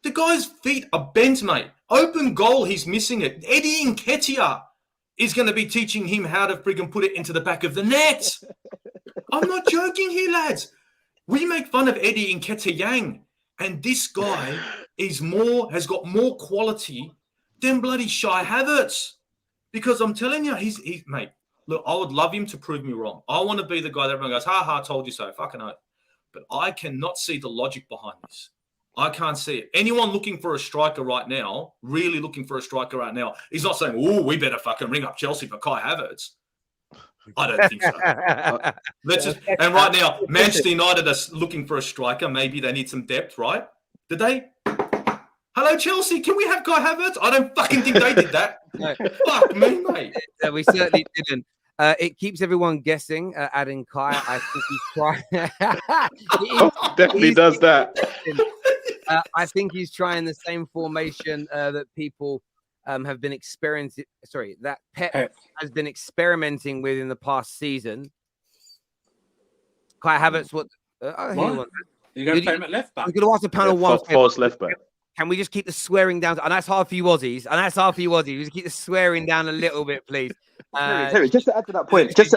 Speaker 5: The guy's feet are bent, mate. Open goal, he's missing it. Eddie Nketiah is going to be teaching him how to friggin' put it into the back of the net. I'm not joking here, lads. We make fun of Eddie Nketiah, and this guy has got more quality than bloody Kai Havertz. Because I'm telling you, he's mate, look, I would love him to prove me wrong. I want to be the guy that everyone goes, ha, told you so. Fucking hell. But I cannot see the logic behind this. I can't see it. Anyone looking for a striker right now, really looking for a striker right now, he's not saying, oh, we better fucking ring up Chelsea for Kai Havertz. I don't think so. And right now, Manchester United are looking for a striker. Maybe they need some depth, right? Did they? Hello, Chelsea. Can we have Kai Havertz? I don't fucking think they did that.
Speaker 1: No.
Speaker 5: Fuck me, mate.
Speaker 1: We certainly didn't. It keeps everyone guessing, adding Kai. I think he's trying.
Speaker 4: Definitely does that.
Speaker 1: I think he's trying the same formation that people have been experiencing. Sorry, that Pep has been experimenting with in the past season. Kai Havertz, what?
Speaker 3: You're going to play him at left back?
Speaker 1: I'm going to ask the panel one.
Speaker 4: False left back.
Speaker 1: Can we just keep the swearing down? And that's hard for you Aussies. We just keep the swearing down a little bit, please.
Speaker 2: Terry, just to add to that point, that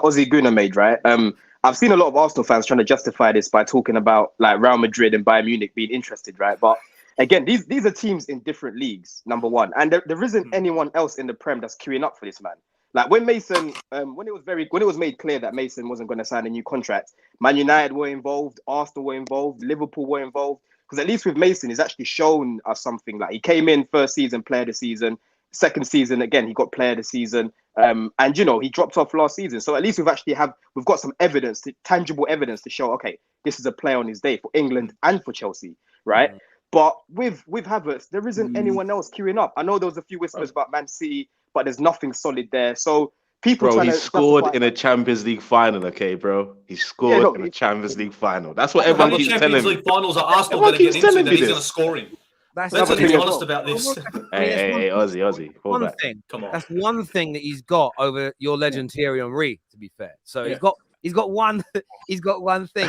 Speaker 2: Aussie Guna made, right? I've seen a lot of Arsenal fans trying to justify this by talking about like Real Madrid and Bayern Munich being interested, right? But again, these are teams in different leagues, number one, and there isn't anyone else in the Prem that's queuing up for this man. Like when Mason, when it was made clear that Mason wasn't going to sign a new contract, Man United were involved, Arsenal were involved, Liverpool were involved. Because at least with Mason, he's actually shown us something. Like he came in first season, player of the season. Second season, again, he got player of the season. And you know, he dropped off last season. So at least we've got some evidence, tangible evidence to show, okay, this is a player on his day for England and for Chelsea, right? But with Havertz, there isn't anyone else queuing up. I know there was a few whispers about Man City, but there's nothing solid there. So people,
Speaker 4: he scored in a Champions League final, okay, bro? He scored in a Champions League final. That's what everyone keeps telling me.
Speaker 5: Champions League finals are Arsenal going to get into, that he's going to score in. Let's be honest about this.
Speaker 4: Hey, Aussie.
Speaker 1: One thing. Come on. That's one thing that he's got over your legend Thierry Henry, to be fair. So he's got one thing.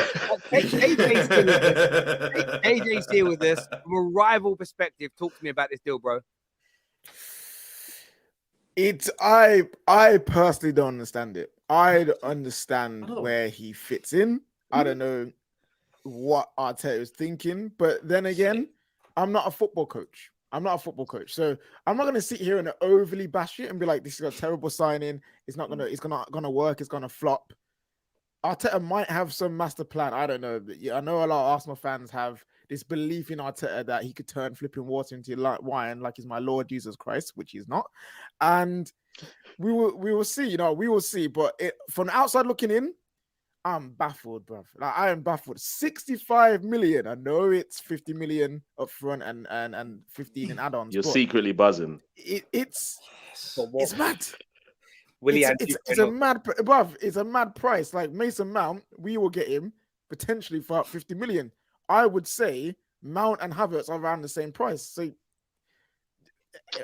Speaker 1: AJ's here with this. From a rival perspective, talk to me about this deal, bro.
Speaker 7: I personally don't understand it. I don't understand where he fits in. I don't know what Arteta is thinking, but then again, I'm not a football coach. So I'm not going to sit here and overly bash it and be like, this is a terrible signing. It's gonna work. It's gonna flop. Arteta might have some master plan. I don't know. But I know a lot of Arsenal fans have this belief in Arteta that he could turn flipping water into wine, like he's my Lord Jesus Christ, which he's not. And we will see. We will see. But from the outside looking in, I'm baffled, bro. Like I am baffled. 65 million. I know it's 50 million up front and 15 in add-ons.
Speaker 4: You're secretly buzzing.
Speaker 7: It's mad. It's a mad price. Like Mason Mount, we will get him potentially for 50 million. I would say Mount and Havertz are around the same price. So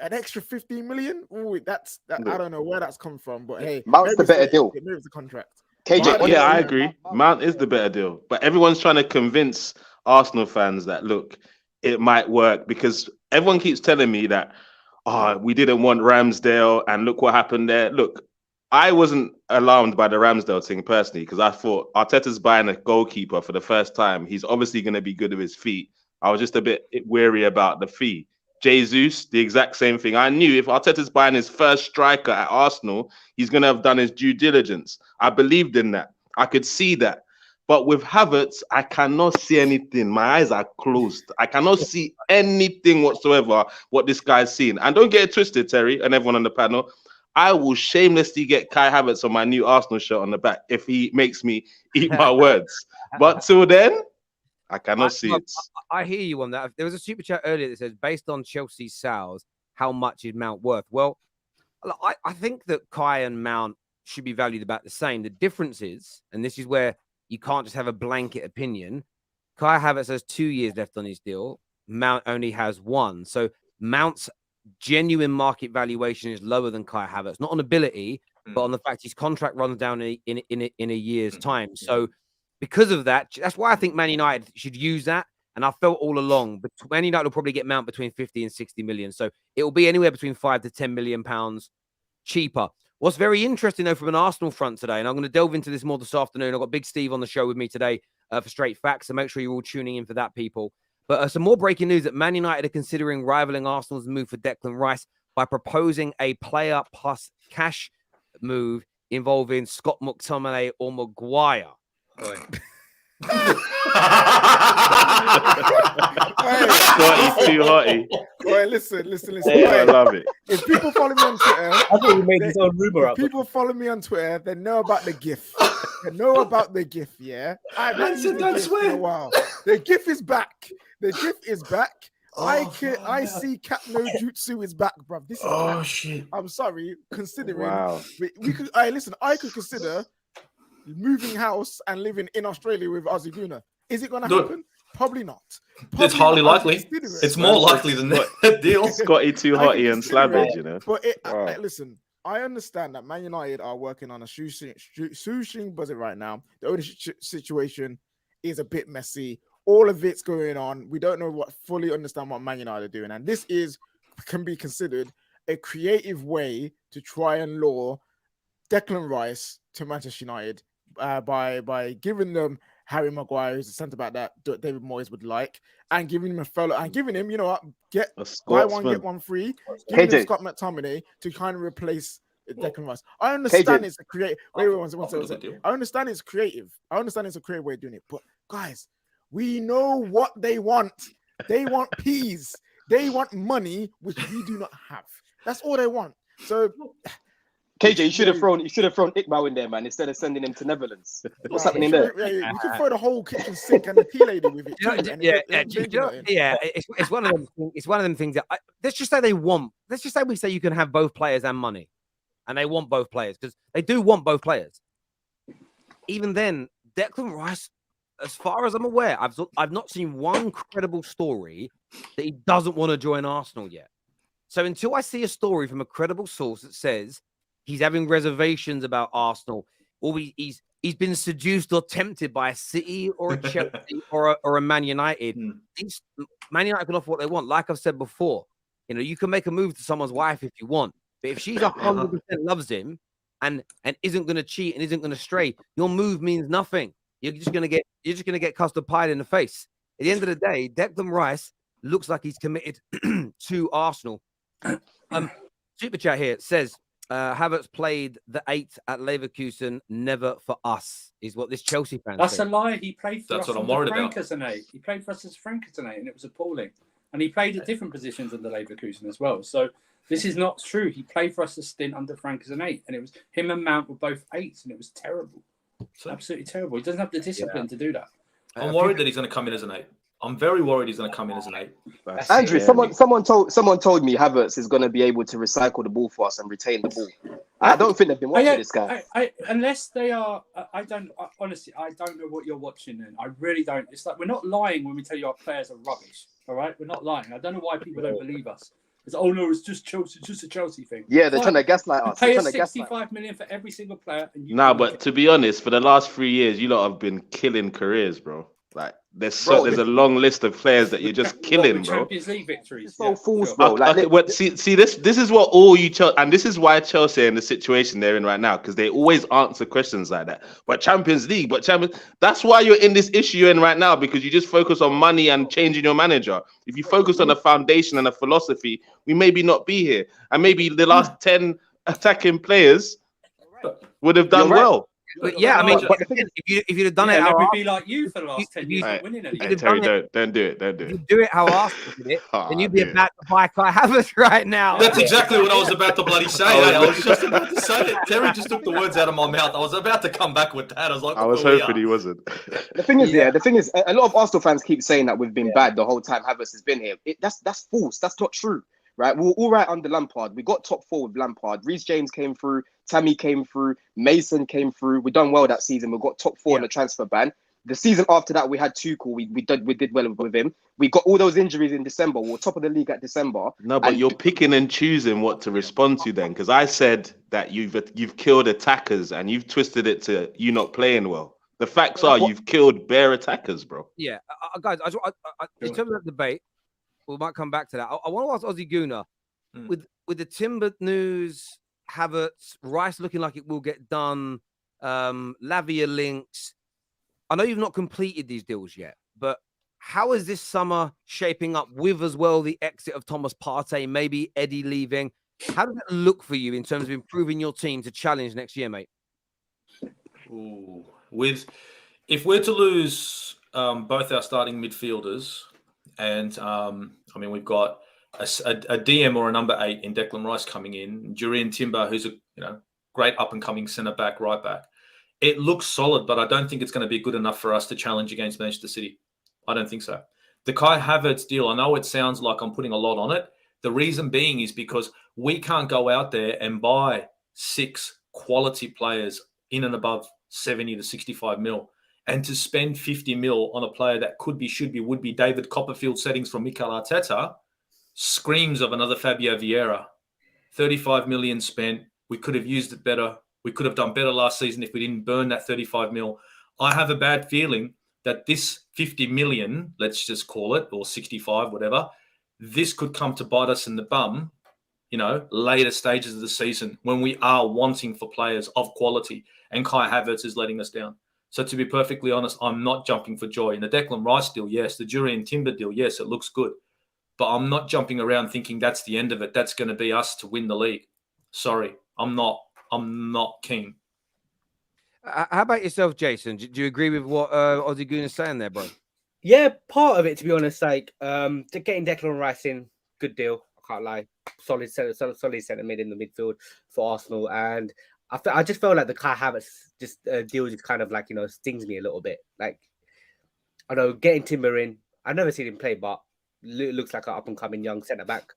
Speaker 7: an extra 15 million. Ooh, I don't know where that's come from, but hey,
Speaker 2: Mount's the better deal.
Speaker 7: It moves the contract.
Speaker 2: KJ,
Speaker 4: yeah, I agree. Mount is the better deal, but everyone's trying to convince Arsenal fans that look, it might work because everyone keeps telling me that we didn't want Ramsdale and look what happened there. Look, I wasn't alarmed by the Ramsdale thing personally because I thought Arteta's buying a goalkeeper for the first time. He's obviously going to be good with his feet. I was just a bit wary about the fee. Jesus, the exact same thing. I knew if Arteta's buying his first striker at Arsenal, he's going to have done his due diligence. I believed in that. I could see that. But with Havertz, I cannot see anything. My eyes are closed. I cannot see anything whatsoever what this guy's seeing. And don't get it twisted, Terry, and everyone on the panel. I will shamelessly get Kai Havertz on my new Arsenal shirt on the back if he makes me eat my words. But till then, I cannot see it.
Speaker 1: I hear you on that. There was a super chat earlier that says, based on Chelsea's sales, how much is Mount worth? Well, I think that Kai and Mount should be valued about the same. The difference is, and this is where you can't just have a blanket opinion, Kai Havertz has 2 years left on his deal. Mount only has 1. So Mount's genuine market valuation is lower than Kai Havertz, not on ability, but on the fact his contract runs down in a year's time. So because of that, that's why I think Man United should use that. And I felt all along, but Man United will probably get Mount between 50 and 60 million. So it will be anywhere between £5 to £10 million cheaper. What's very interesting, though, from an Arsenal front today, and I'm going to delve into this more this afternoon. I've got Big Steve on the show with me today for Straight Facts, so make sure you're all tuning in for that, people. But some more breaking news that Man United are considering rivaling Arsenal's move for Declan Rice by proposing a player plus cash move involving Scott McTominay or Maguire.
Speaker 4: Scotty too hotty.
Speaker 7: Wait, listen.
Speaker 4: Yeah, I love it.
Speaker 7: If people follow me on Twitter,
Speaker 6: I thought you made his own rumor up.
Speaker 7: people follow me on Twitter, they know about the GIF. They know about the GIF, yeah? I haven't used the GIF in a while. The GIF is back. The GIF is back. I see Cap No Jutsu is back, bruv. This is
Speaker 5: shit.
Speaker 7: I'm sorry, considering
Speaker 4: Wow.
Speaker 7: we could. Listen, I could consider moving house and living in Australia with Aziguna. Is it going to happen? Probably not.
Speaker 5: It's hardly likely. It's more likely than that deal.
Speaker 4: Scotty too hotty and slabbage, you know.
Speaker 7: But listen, I understand that Man United are working on a shoestring budget right now. The ownership situation is a bit messy. All of it's going on. We don't know fully understand what Man United are doing, and this can be considered a creative way to try and lure Declan Rice to Manchester United by giving them Harry Maguire, who's a centre back that David Moyes would like, and giving him a fellow, and giving him, you know what, buy one get one free, giving him Scott McTominay to kind of replace Declan Rice. I understand it's a creative. Wait, one second. I understand it's creative. I understand it's a creative way of doing it, but guys, we know what they want. They want peas. They want money, which we do not have. That's all they want. So,
Speaker 2: KJ, you should have thrown Iqbal in there, man, instead of sending him to Netherlands. What's happening there?
Speaker 7: Yeah, you can throw the whole kitchen sink and the tea lady with it.
Speaker 1: It's one of them. It's one of them things that let's just say they want. Let's just say we say you can have both players and money, and they want both players because they do want both players. Even then, Declan Rice, as far as I'm aware, I've not seen one credible story that he doesn't want to join Arsenal yet. So until I see a story from a credible source that says he's having reservations about Arsenal, or he's been seduced or tempted by a City or a Chelsea or a Man United, Man United can offer what they want. Like I've said before, you know, you can make a move to someone's wife if you want, but if she's 100% loves him and isn't going to cheat and isn't going to stray, your move means nothing. You're just going to get custard pied in the face. At the end of the day, Declan Rice looks like he's committed to Arsenal. Super chat here says Havertz played the 8 at Leverkusen, never for us, is what this Chelsea fan
Speaker 3: That's
Speaker 1: said.
Speaker 3: a lie. He played for
Speaker 5: That's
Speaker 3: us
Speaker 5: what I'm
Speaker 3: under
Speaker 5: worried
Speaker 3: Frank
Speaker 5: about.
Speaker 3: as an 8. He played for us as Frank as an 8, and it was appalling. And he played at different positions under Leverkusen as well. So this is not true. He played for us a stint under Frank as an 8, and it was him and Mount were both 8s, and it was terrible. Absolutely terrible. He doesn't have the discipline to do that.
Speaker 5: I'm worried that he's going to come in as an 8. I'm very worried he's going to come in as an 8.
Speaker 2: Andrew, someone told me Havertz is going to be able to recycle the ball for us and retain the ball. I don't think they've been watching this guy.
Speaker 3: Unless they are, honestly, I don't know what you're watching. Then I really don't. It's like we're not lying when we tell you our players are rubbish. All right, we're not lying. I don't know why people don't believe us. It's no, it's just Chelsea, just a Chelsea thing.
Speaker 2: Yeah, they're trying to gaslight us.
Speaker 3: Pay us 65 million for every single player.
Speaker 4: But to be honest, for the last 3 years, you lot have been killing careers, bro. Like there's
Speaker 2: Bro,
Speaker 4: there's a long list of players that you're just killing, bro.
Speaker 3: Champions League victories.
Speaker 2: It's so false,
Speaker 3: sure.
Speaker 2: bro. Like,
Speaker 4: Okay, but see, this is what all you and this is why Chelsea are in the situation they're in right now, because they always answer questions like that. But Champions League, that's why you're in this issue you're in right now, because you just focus on money and changing your manager. If you focus on a foundation and a philosophy, we maybe not be here, and maybe the last 10 attacking players would have done
Speaker 2: You're right.
Speaker 4: well.
Speaker 1: But yeah, I mean,
Speaker 2: but the thing is,
Speaker 1: if you'd have done it,
Speaker 3: let
Speaker 1: how
Speaker 3: me be like you for the last 10 years,
Speaker 4: Hey,
Speaker 3: not winning anything.
Speaker 4: Hey, Terry, don't do it. Don't do
Speaker 1: if
Speaker 4: it.
Speaker 1: you do it how Arsenal did it,
Speaker 4: Oh,
Speaker 1: then you'd be
Speaker 4: dear.
Speaker 1: about to buy Kai Havertz right now.
Speaker 5: That's exactly what I was about to bloody say. I was just about to say it. Terry just took the words out of my mouth. I was about to come back with that. I was like,
Speaker 4: I was
Speaker 5: "Oh, we
Speaker 4: hoping
Speaker 5: are."
Speaker 4: he wasn't.
Speaker 2: the thing is, a lot of Arsenal fans keep saying that we've been bad the whole time Havertz has been here. That's false. That's not true, right? We were all right under Lampard. We got top 4 with Lampard. Reece James came through. Tammy came through. Mason came through. We done well that season. We got top 4 in the transfer ban. The season after that, we had Tuchel. We did well with him. We got all those injuries in December. We were top of the league at December.
Speaker 4: No, but you're picking and choosing what to respond to then, because I said that you've killed attackers and you've twisted it to you not playing well. The facts are you've killed bare attackers, bro.
Speaker 1: Yeah, guys, in terms of that debate, we might come back to that. I want to ask Ozzy Guna, with the Timber news, Havertz, Rice looking like it will get done, Lavia links. I know you've not completed these deals yet, but how is this summer shaping up with as well the exit of Thomas Partey, maybe Eddie leaving? How does it look for you in terms of improving your team to challenge next year, mate?
Speaker 5: Ooh. If we're to lose both our starting midfielders, and I mean we've got a DM or a number 8 in Declan Rice coming in, Jurrien Timber, who's a great up and coming centre back, right back. It looks solid, but I don't think it's going to be good enough for us to challenge against Manchester City. I don't think so. The Kai Havertz deal, I know it sounds like I'm putting a lot on it. The reason being is because we can't go out there and buy 6 quality players in and above 70 to 65 mil. And to spend 50 mil on a player that could be, should be, would be David Copperfield settings from Mikel Arteta screams of another Fabio Vieira. 35 million spent. We could have used it better. We could have done better last season if we didn't burn that 35 mil. I have a bad feeling that this 50 million, let's just call it, or 65, whatever, this could come to bite us in the bum, later stages of the season when we are wanting for players of quality, and Kai Havertz is letting us down. So to be perfectly honest, I'm not jumping for joy. In the Declan Rice deal, yes. The Jurrien Timber deal, yes, it looks good. But I'm not jumping around thinking that's the end of it. That's going to be us to win the league. Sorry, I'm not keen.
Speaker 1: How about yourself, Jason? Do you agree with what Ozzy Goon is saying there, bro?
Speaker 6: Yeah, part of it, to be honest, like getting Declan Rice in, good deal. I can't lie. Solid centre mid in the midfield for Arsenal, and I just felt like the Kai Havertz deal just kind of stings me a little bit. Like, I know getting Timber in, I've never seen him play, but looks like an up and coming young centre back.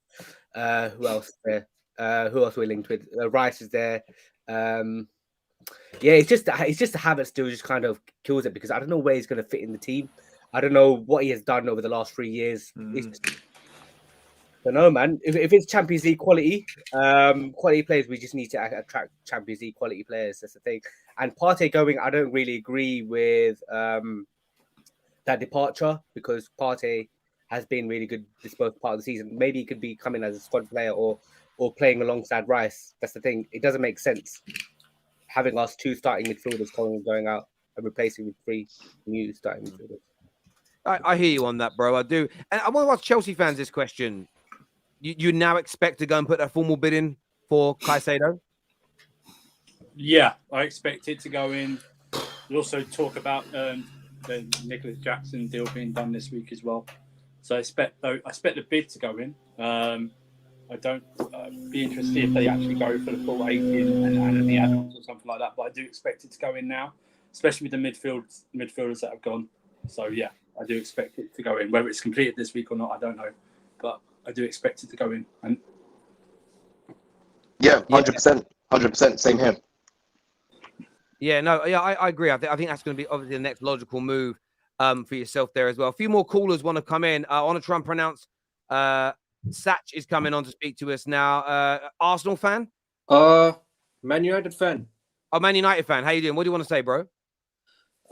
Speaker 6: Who else there? Who else we're linked with? Rice is there. Yeah, it's just the Havertz deal just kind of kills it, because I don't know where he's going to fit in the team. I don't know what he has done over the last 3 years. I don't know, man. If it's Champions League quality players, we just need to attract Champions League quality players. That's the thing. And Partey going, I don't really agree with that departure, because Partey has been really good this both part of the season. Maybe he could be coming as a squad player or playing alongside Rice. That's the thing. It doesn't make sense having us 2 starting midfielders going out and replacing with 3 new starting midfielders.
Speaker 1: I hear you on that, bro. I do. And I want to ask Chelsea fans this question. You now expect to go and put a formal bid in for Caicedo?
Speaker 3: Yeah, I expect it to go in. We'll also talk about the Nicholas Jackson deal being done this week as well. So I expect the bid to go in. I don't be interested if they actually go for the full 80 and the add-ons or something like that. But I do expect it to go in now, especially with the midfielders that have gone. So yeah, I do expect it to go in. Whether it's completed this week or not, I don't know. But I do expect it to go in. And
Speaker 2: yeah, 100%, same here.
Speaker 1: Yeah, no, yeah, I agree. I think that's going to be obviously the next logical move for yourself there as well. A few more callers want to come in. I want to try and pronounce. Satch is coming on to speak to us now. Arsenal fan?
Speaker 8: Man United fan.
Speaker 1: Oh, Man United fan. How you doing? What do you want to say, bro?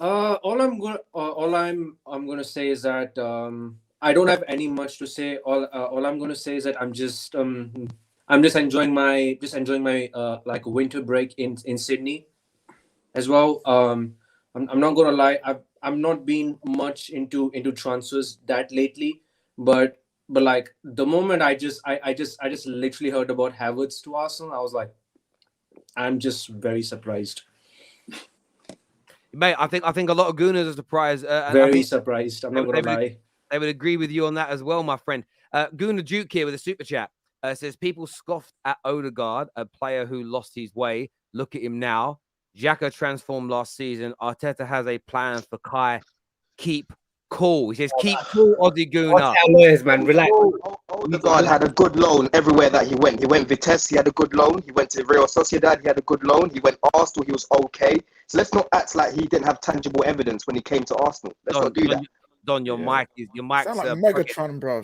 Speaker 8: I'm gonna say is that I don't have any much to say. All I'm gonna say is that I'm just enjoying my like winter break in Sydney as well. I'm not gonna lie. I'm not been much into transfers that lately, but like the moment I just literally heard about Havertz to Arsenal, I was like, I'm just very surprised.
Speaker 1: Mate, I think a lot of Gooners are surprised. And I
Speaker 8: Very
Speaker 1: think
Speaker 8: surprised. I'm not gonna lie.
Speaker 1: they would agree with you on that as well, my friend. Gooner Duke here with a super chat says people scoffed at Odegaard, a player who lost his way. Look at him now. Xhaka transformed last season. Arteta has a plan for Kai. Keep cool. He says, keep cool, Aussie Gooner.
Speaker 6: What's our lawyers, man? Relax.
Speaker 2: Odegaard had a good loan everywhere that he went. He went Vitesse, he had a good loan. He went to Real Sociedad, he had a good loan. He went Arsenal, he was okay. So let's not act like he didn't have tangible evidence when he came to Arsenal. Let's not do that.
Speaker 1: Don, your mic.
Speaker 7: Sound like Megatron, bro.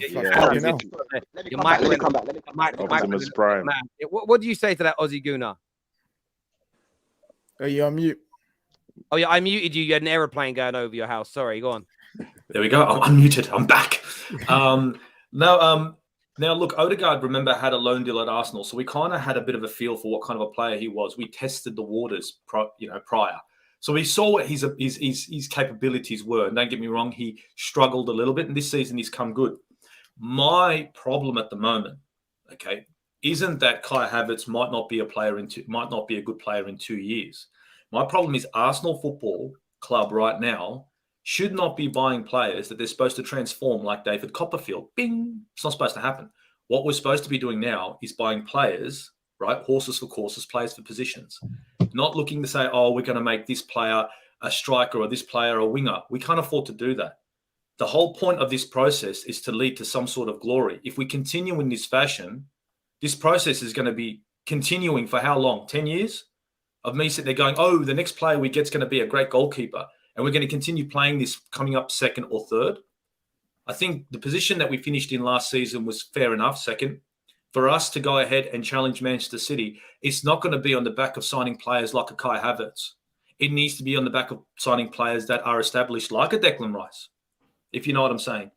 Speaker 2: Let me come back.
Speaker 4: Optimus Prime.
Speaker 1: What do you say to that, Aussie Gooner?
Speaker 7: Are you on mute?
Speaker 1: Oh yeah, I muted you. You had an aeroplane going over your house. Sorry, go on.
Speaker 5: There we go. I'm unmuted. I'm back. Now look, Odegaard, remember, had a loan deal at Arsenal, so we kind of had a bit of a feel for what kind of a player he was. We tested the waters, prior, so we saw what his capabilities were. And don't get me wrong, he struggled a little bit, and this season he's come good. My problem at the moment, okay, isn't that Kai Havertz might not be a good player in 2 years. My problem is Arsenal Football Club right now should not be buying players that they're supposed to transform like David Copperfield. Bing! It's not supposed to happen. What we're supposed to be doing now is buying players, right? Horses for courses, players for positions. Not looking to say, oh, we're going to make this player a striker or this player a winger. We can't afford to do that. The whole point of this process is to lead to some sort of glory. If we continue in this fashion, this process is going to be continuing for how long? 10 years? Of me sitting there going, oh, the next player we get is going to be a great goalkeeper. And we're going to continue playing this coming up second or third. I think the position that we finished in last season was fair enough, second. For us to go ahead and challenge Manchester City, it's not going to be on the back of signing players like a Kai Havertz. It needs to be on the back of signing players that are established like a Declan Rice, if you know what I'm saying.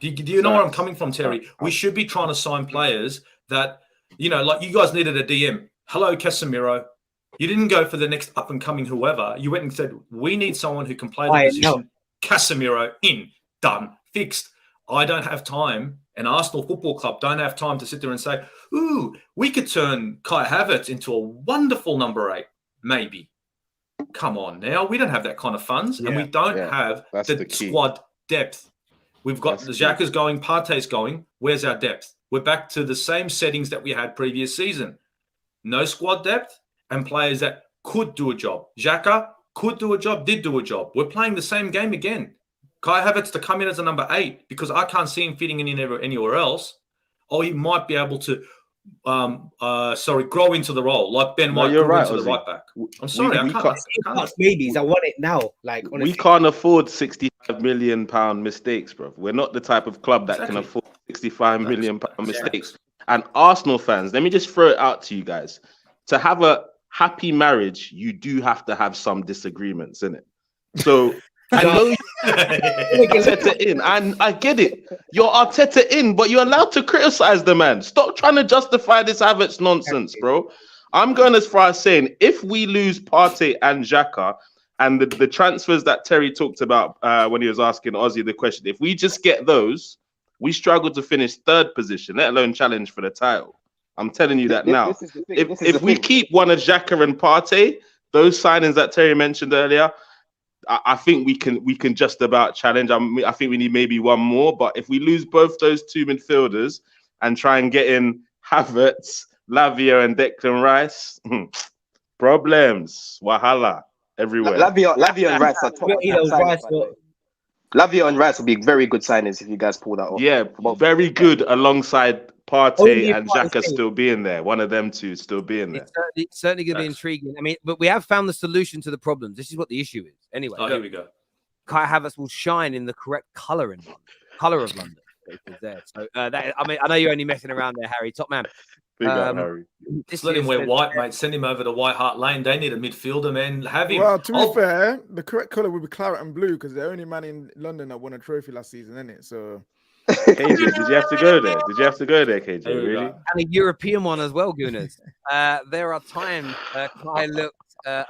Speaker 5: Do you know where I'm coming from, Terry? We should be trying to sign players that, like you guys needed a DM. Hello, Casemiro. You didn't go for the next up-and-coming whoever. You went and said, we need someone who can play the position. No. Casemiro, in, done, fixed. I don't have time, and Arsenal Football Club don't have time to sit there and say, ooh, we could turn Kai Havertz into a wonderful number 8, maybe. Come on now. We don't have that kind of funds, and we don't have the squad depth. We've got the Xhaka's going, Partey's going. Where's our depth? We're back to the same settings that we had previous season. No squad depth. And players that could do a job. Xhaka could do a job, did do a job. We're playing the same game again. Kai Havertz to come in as a number 8 because I can't see him fitting in anywhere else. Or he might be able to, grow into the role like Ben White grew into the right back. I'm sorry, I can't.
Speaker 6: Maybes, I want it now. Like honestly.
Speaker 4: We can't afford £65 million mistakes, bro. We're not the type of club that can afford £65 million mistakes. And Arsenal fans, let me just throw it out to you guys. To have a happy marriage, you do have to have some disagreements in it. So I know you're Arteta in, and I get it. You're Arteta in, but you're allowed to criticize the man. Stop trying to justify this Havertz nonsense, bro. I'm going as far as saying if we lose Partey and Xhaka and the transfers that Terry talked about when he was asking Ozzy the question, if we just get those, we struggle to finish 3rd position, let alone challenge for the title. I'm telling you that now. If we keep one of Xhaka and Partey, those signings that Terry mentioned earlier, I think we can just about challenge. I think we need maybe one more. But if we lose both those 2 midfielders and try and get in Havertz, Lavia, and Declan Rice, problems, wahala everywhere.
Speaker 2: Lavia and Rice are top. Lavia and Rice will be very good signings if you guys pull that off.
Speaker 4: Yeah, very good alongside Partey and Xhaka still being there. One of them two still being there.
Speaker 1: It's certainly going to be intriguing. I mean, but we have found the solution to the problems. This is what the issue is. Anyway,
Speaker 5: here we go.
Speaker 1: Kai Havertz will shine in the correct colour of London. So I know you're only messing around there, Harry. Top man.
Speaker 4: Big up, Harry.
Speaker 5: Just let him wear white, mate. Send him over to White Hart Lane. They need a midfielder, man. Have him.
Speaker 7: Well, to be fair, the correct colour would be claret and blue because they're the only man in London that won a trophy last season, isn't it? So,
Speaker 4: KJ, did you have to go there? Did you have to go there, KJ? Really?
Speaker 1: And a European one as well, Gooners. There are times Kai looked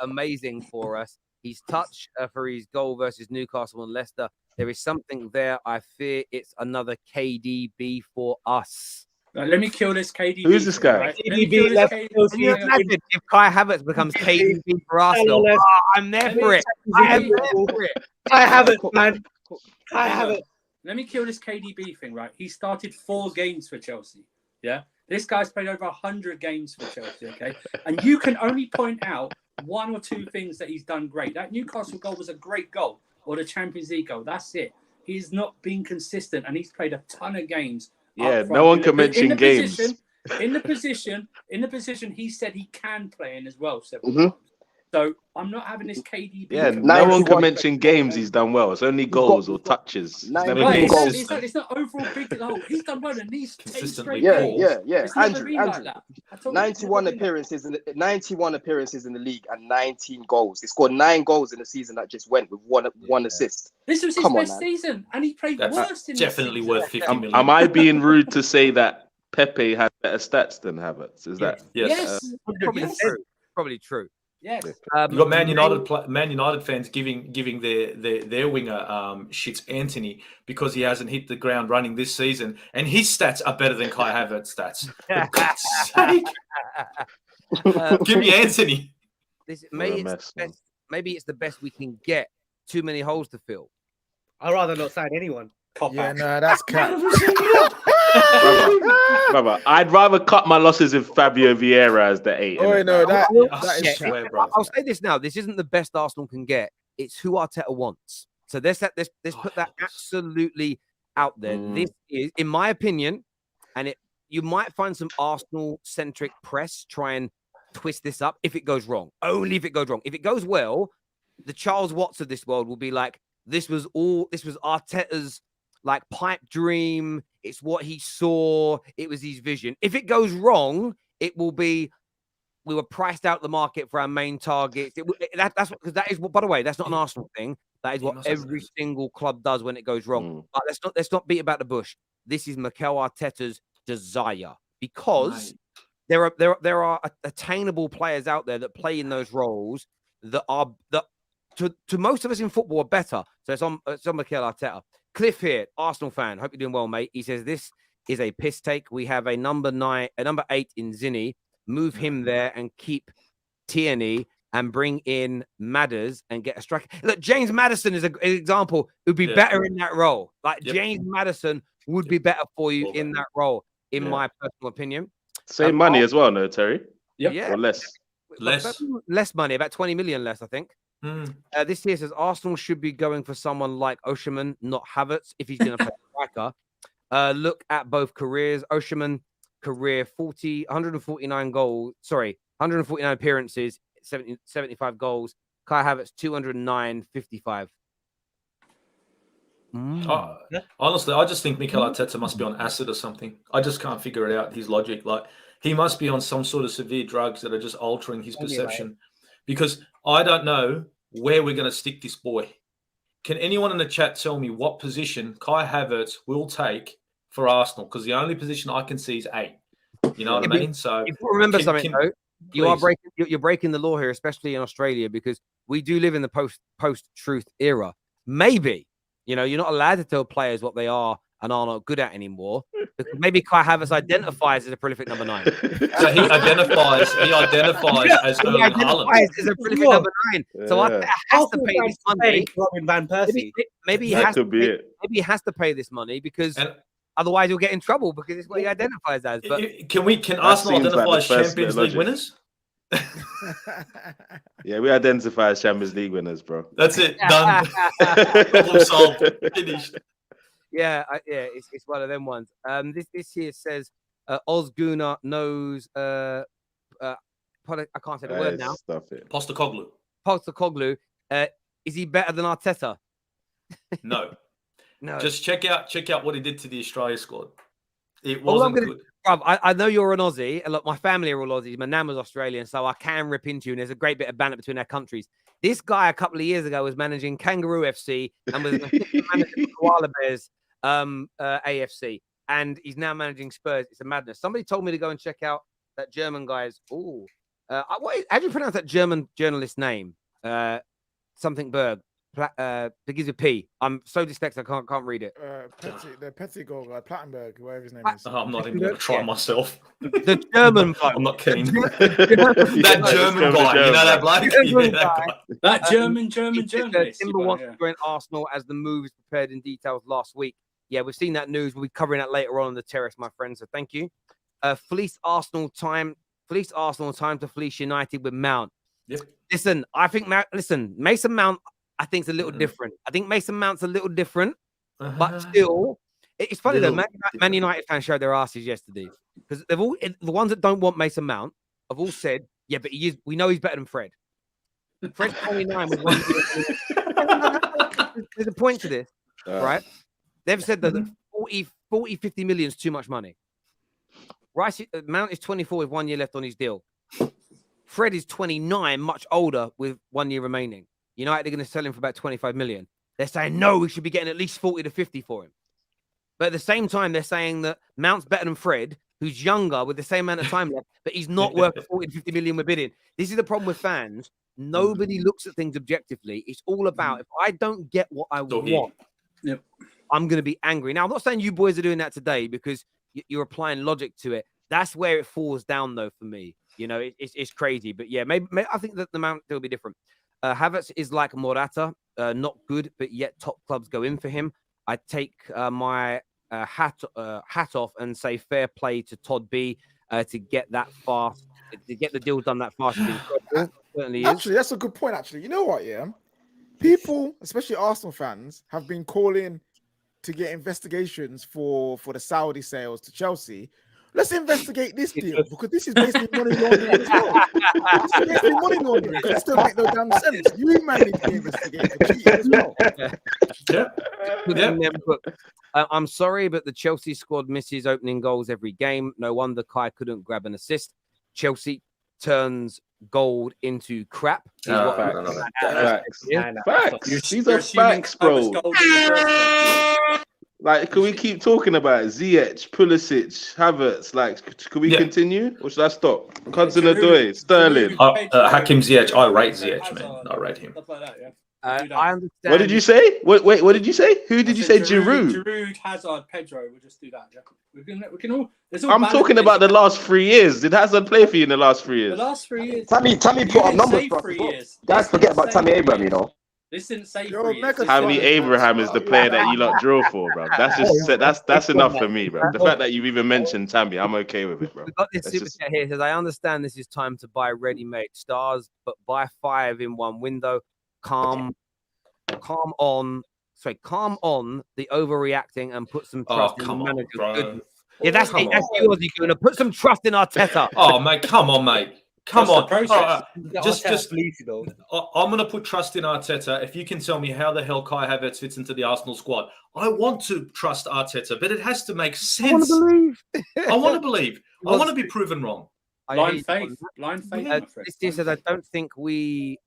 Speaker 1: amazing for us. His touch for his goal versus Newcastle and Leicester. There is something there. I fear it's another KDB for us.
Speaker 3: Let me kill this KDB.
Speaker 4: Who's this guy?
Speaker 3: Right?
Speaker 6: KDB left.
Speaker 1: Can you imagine if Kai Havertz becomes KDB for Arsenal? Oh, I'm there for it. I am there for it.
Speaker 6: I have it, man. I have it.
Speaker 3: Let me kill this KDB thing, right? He started 4 games for Chelsea. Yeah. This guy's played over 100 games for Chelsea, okay? And you can only point out 1 or 2 things that he's done great. That Newcastle goal was a great goal, or the Champions League goal. That's it. He's not been consistent, and he's played a ton of games.
Speaker 4: Yeah, no one can mention games.
Speaker 3: In the position he said he can play in as well several times. So I'm not having this KDB.
Speaker 4: Yeah, no one can mention games he's done well. It's only goals or touches. It's never been consistent.
Speaker 3: It's not overall big goal. He's done well in these
Speaker 2: consistently.
Speaker 3: Yeah.
Speaker 2: Andrew, 91 appearances in the league and 19 goals. He scored 9 goals in the season that just went with one assist.
Speaker 3: This was his best season, and he played worse in
Speaker 5: definitely worth 50 million.
Speaker 4: Am I being rude to say that Pepe had better stats than Havertz? Is that
Speaker 3: yes?
Speaker 1: Probably true.
Speaker 3: Yes.
Speaker 5: You got Man United fans giving their winger shits Anthony because he hasn't hit the ground running this season, and his stats are better than Kai Havertz's stats. For God's sake. Give me Anthony.
Speaker 1: Maybe it's the best we can get. Too many holes to fill.
Speaker 6: I'd rather not sign anyone.
Speaker 7: Yeah, no, that's cap.
Speaker 4: Brother, I'd rather cut my losses with Fabio Vieira as the 8.
Speaker 7: Oh no, that is
Speaker 1: cap. I'll say this now. This isn't the best Arsenal can get. It's who Arteta wants. So let's put that absolutely out there. This is, in my opinion, and you might find some Arsenal-centric press try and twist this up if it goes wrong. Only if it goes wrong. If it goes well, the Charles Watts of this world will be like, this was Arteta's like pipe dream. It's what he saw. It was his vision. If it goes wrong, it will be, we were priced out the market for our main targets. That's because that is what, by the way, that's not an Arsenal thing. That is what every single club does when it goes wrong. But let's not beat about the bush. This is Mikel Arteta's desire because there are attainable players out there that play in those roles that to most of us in football are better. So it's on Mikel Arteta. Cliff here, Arsenal fan. Hope you're doing well, mate. He says this is a piss take. We have a number 8 in Zinni. Move him there and keep Tierney and bring in Madders and get a striker. Look, James Maddison is an example who'd be better in that role. Like James Maddison would be better for you in that role, in my personal opinion.
Speaker 4: Same money as well, no, Terry?
Speaker 1: Yeah.
Speaker 4: Or less?
Speaker 1: Less money, about 20 million less, I think. This here says Arsenal should be going for someone like Osimhen, not Havertz, if he's going to play striker. Look at both careers. Osimhen career 149 goals. Sorry, 149 appearances, 75 goals. Kai Havertz 209, 55.
Speaker 5: Honestly, I just think Mikel Arteta must be on acid or something. I just can't figure it out. His logic, like he must be on some sort of severe drugs that are just altering his perception. Because I don't know where we're going to stick this boy. Can anyone in the chat tell me what position Kai Havertz will take for Arsenal? Because the only position I can see is 8. You know what I mean? So
Speaker 1: if you remember something, though, you're breaking the law here, especially in Australia, because we do live in the post-truth era. Maybe, you're not allowed to tell players what they are and are not good at anymore. Because maybe Kai Havertz identifies as a prolific number 9.
Speaker 5: So he identifies as Erling Haaland.
Speaker 1: As a prolific number 9. So Arteta has to pay this money.
Speaker 6: Robin Van Persie.
Speaker 1: Maybe he has to pay this money because otherwise he'll get in trouble because it's what he identifies as. But
Speaker 5: can Arsenal identify as Champions League winners?
Speaker 4: Yeah, we identify as Champions League winners, bro.
Speaker 5: That's it. Done. Problem solved. Finished.
Speaker 1: Yeah, it's one of them ones. This here says Ozguna knows. I can't say the word now. Postecoglou. Is he better than Arteta?
Speaker 5: No. Just check out what he did to the Australia squad. It wasn't good.
Speaker 1: Bruv, I know you're an Aussie. And look, my family are all Aussies. My nan was Australian, so I can rip into you. And there's a great bit of banter between our countries. This guy a couple of years ago was managing Kangaroo FC and was managing Koala Bears AFC. And he's now managing Spurs. It's a madness. Somebody told me to go and check out that German guy's. How do you pronounce that German journalist's name? Something Berg. Begins with P. I'm so dyslexic I can't read it.
Speaker 7: The Petty goal guy, Plattenberg, whatever his name is.
Speaker 5: I'm not even going to try myself.
Speaker 1: The German bloke.
Speaker 5: I'm not keen. That German guy, you know that bloke?
Speaker 3: That German journalist.
Speaker 1: Timber wants to join Arsenal as the move is prepared in details last week. Yeah, we've seen that news. We'll be covering that later on the terrace, my friends. So thank you. Fleece Arsenal time to fleece United with Mount.
Speaker 5: Yep.
Speaker 1: Listen, I think Mason Mount. I think it's a little different. I think Mason Mount's a little different, but still, it's funny though. Man United fans showed their asses yesterday because they've all the ones that don't want Mason Mount have all said, "Yeah, but we know he's better than Fred." Fred's 29 with one. There's a point to this, right? They've said that 40, 50 million is too much money. Rice Mount is 24 with 1 year left on his deal. Fred is 29, much older with 1 year remaining. United are going to sell him for about 25 million. They're saying, no, we should be getting at least 40 to 50 for him. But at the same time, they're saying that Mount's better than Fred, who's younger with the same amount of time left, but he's not worth the 40 to 50 million we're bidding. This is the problem with fans. Nobody looks at things objectively. It's all about, if I don't get what I want, I'm going to be angry. Now, I'm not saying you boys are doing that today because you're applying logic to it. That's where it falls down, though, for me. It's crazy. But yeah, maybe I think that the Mount will be different. Havertz is like Morata, not good, but yet top clubs go in for him. I take my hat off and say fair play to Todd B to get that fast, to get the deal done that fast. Certainly
Speaker 7: actually, that's a good point. Actually, you know what? Yeah, people, especially Arsenal fans, have been calling to get investigations for the Saudi sales to Chelsea. Let's investigate this deal because this is basically money laundering as well. This is basically money laundering because it still make no damn sense. You man need to be investigated for cheating as well.
Speaker 1: I'm sorry, but the Chelsea squad misses opening goals every game. No wonder Kai couldn't grab an assist. Chelsea turns gold into crap.
Speaker 4: Facts. These are facts, bro. Like, can we keep talking about it? Ziyech, Pulisic, Havertz? Like, can we continue? Or should I stop? Hudson-Odoi, Sterling.
Speaker 5: Hakim Ziyech. I rate Ziyech, man. I rate him.
Speaker 3: Stuff like that, yeah.
Speaker 1: I understand.
Speaker 4: What did you say? Wait, what did you say? Who did you say? Giroud?
Speaker 3: Giroud, Hazard, Pedro. We'll just do that, yeah. We can all...
Speaker 4: I'm talking about the last 3 years. Did Hazard play for you in the last 3 years?
Speaker 3: The last 3 years.
Speaker 2: Tammy put up numbers for us. Guys, forget about Tammy Abraham, you know.
Speaker 3: This didn't say 3 years.
Speaker 4: Tammy Abraham is the player that you lot draw for, bro. That's enough for me, bro. The fact that you've even mentioned Tammy, I'm okay with it, bro.
Speaker 1: We've got this super chat here. It says, I understand this is time to buy ready-made stars, but buy 5 in one window. Calm on the overreacting and put some trust in the manager's goodness. Yeah, that's yours. You're going to put some trust in Arteta.
Speaker 5: Oh, mate, come on, mate. Come on. Just I'm going to put trust in Arteta. If you can tell me how the hell Kai Havertz fits into the Arsenal squad, I want to trust Arteta, but it has to make sense. I want to believe. I want to be proven wrong.
Speaker 3: Blind faith.
Speaker 1: This says, I don't think we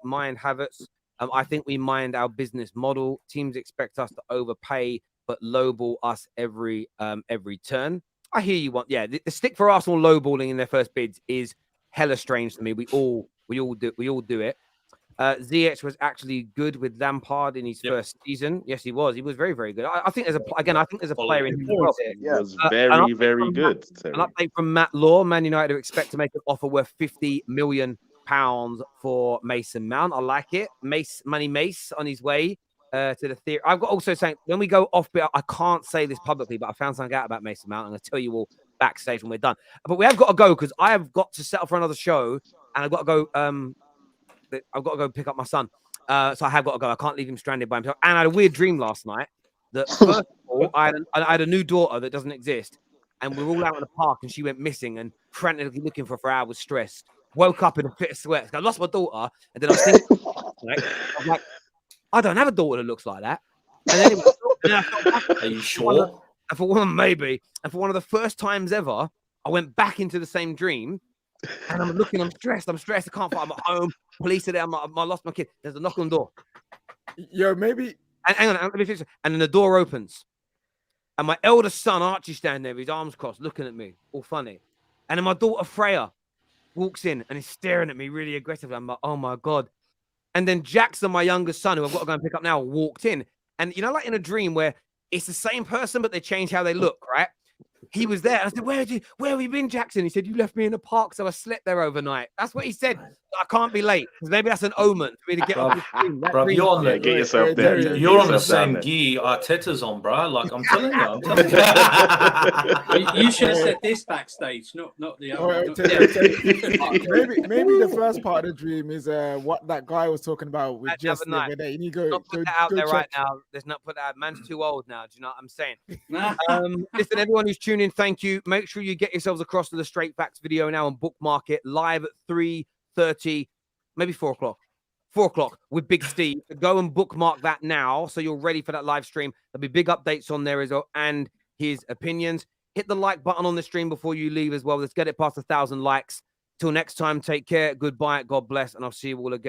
Speaker 1: mind Havertz. I think we mind our business model. Teams expect us to overpay, but lowball us every turn. I hear you. The stick for Arsenal lowballing in their first bids is hella strange to me. We all do it. Ziyech was actually good with Lampard in his first season. Yes, he was. He was very, very good. I think there's a player in him.
Speaker 4: He was very, very good.
Speaker 1: An update from Matt Law. Man United expect to make an offer worth £50 million for Mason Mount. I like it. Mace on his way to the theory. I've got also saying when we go off bit, I can't say this publicly, but I found something out about Mason Mount. I'm going to tell you all backstage when we're done. But we have got to go because I have got to settle for another show, and I've got to go. I've got to go pick up my son. So I have got to go. I can't leave him stranded by himself. And I had a weird dream last night that first of all, I had a new daughter that doesn't exist, and we were all out in the park, and she went missing, and frantically looking for her. I was stressed. Woke up in a fit of sweat. I lost my daughter, and then I was thinking, I'm like, I don't have a daughter that looks like that. And then are you
Speaker 5: sure?
Speaker 1: And for one, maybe. And for one of the first times ever, I went back into the same dream. And I'm looking, I'm stressed. I can't find. I'm at home. Police are there. I lost my kid. There's a knock on the door.
Speaker 7: Yo, maybe.
Speaker 1: And hang on, let me finish. And then the door opens. And my eldest son, Archie, standing there with his arms crossed, looking at me, all funny. And then my daughter, Freya, walks in and is staring at me really aggressively. I'm like, oh my God. And then Jackson, my youngest son, who I've got to go and pick up now, walked in. And you know, like in a dream where it's the same person, but they change how they look, right? He was there. I said, where have you been, Jackson? He said, you left me in the park, so I slept there overnight. That's what he said. I can't be late. Because maybe that's an omen for me to get off the screen.
Speaker 5: Bro, you're on
Speaker 4: Get yourself there.
Speaker 5: You're on the same gear Arteta's on, bro. Like, I'm telling you.
Speaker 3: You should have said this backstage, not the other.
Speaker 7: Maybe the first part of the dream is what that guy was talking about with just the other day. You go,
Speaker 1: put that out there right now. Let's not put that. Man's too old now. Do you know what I'm saying? Listen, everyone who's tuning in, thank you. Make sure you get yourselves across to the Straight Facts video now and bookmark it live at 3:30, maybe 4 o'clock. 4 o'clock with Big Steve. Go and bookmark that now so you're ready for that live stream. There'll be big updates on there as well and his opinions. Hit the like button on the stream before you leave as well. Let's get it past 1,000 likes. Till next time, take care. Goodbye. God bless. And I'll see you all again.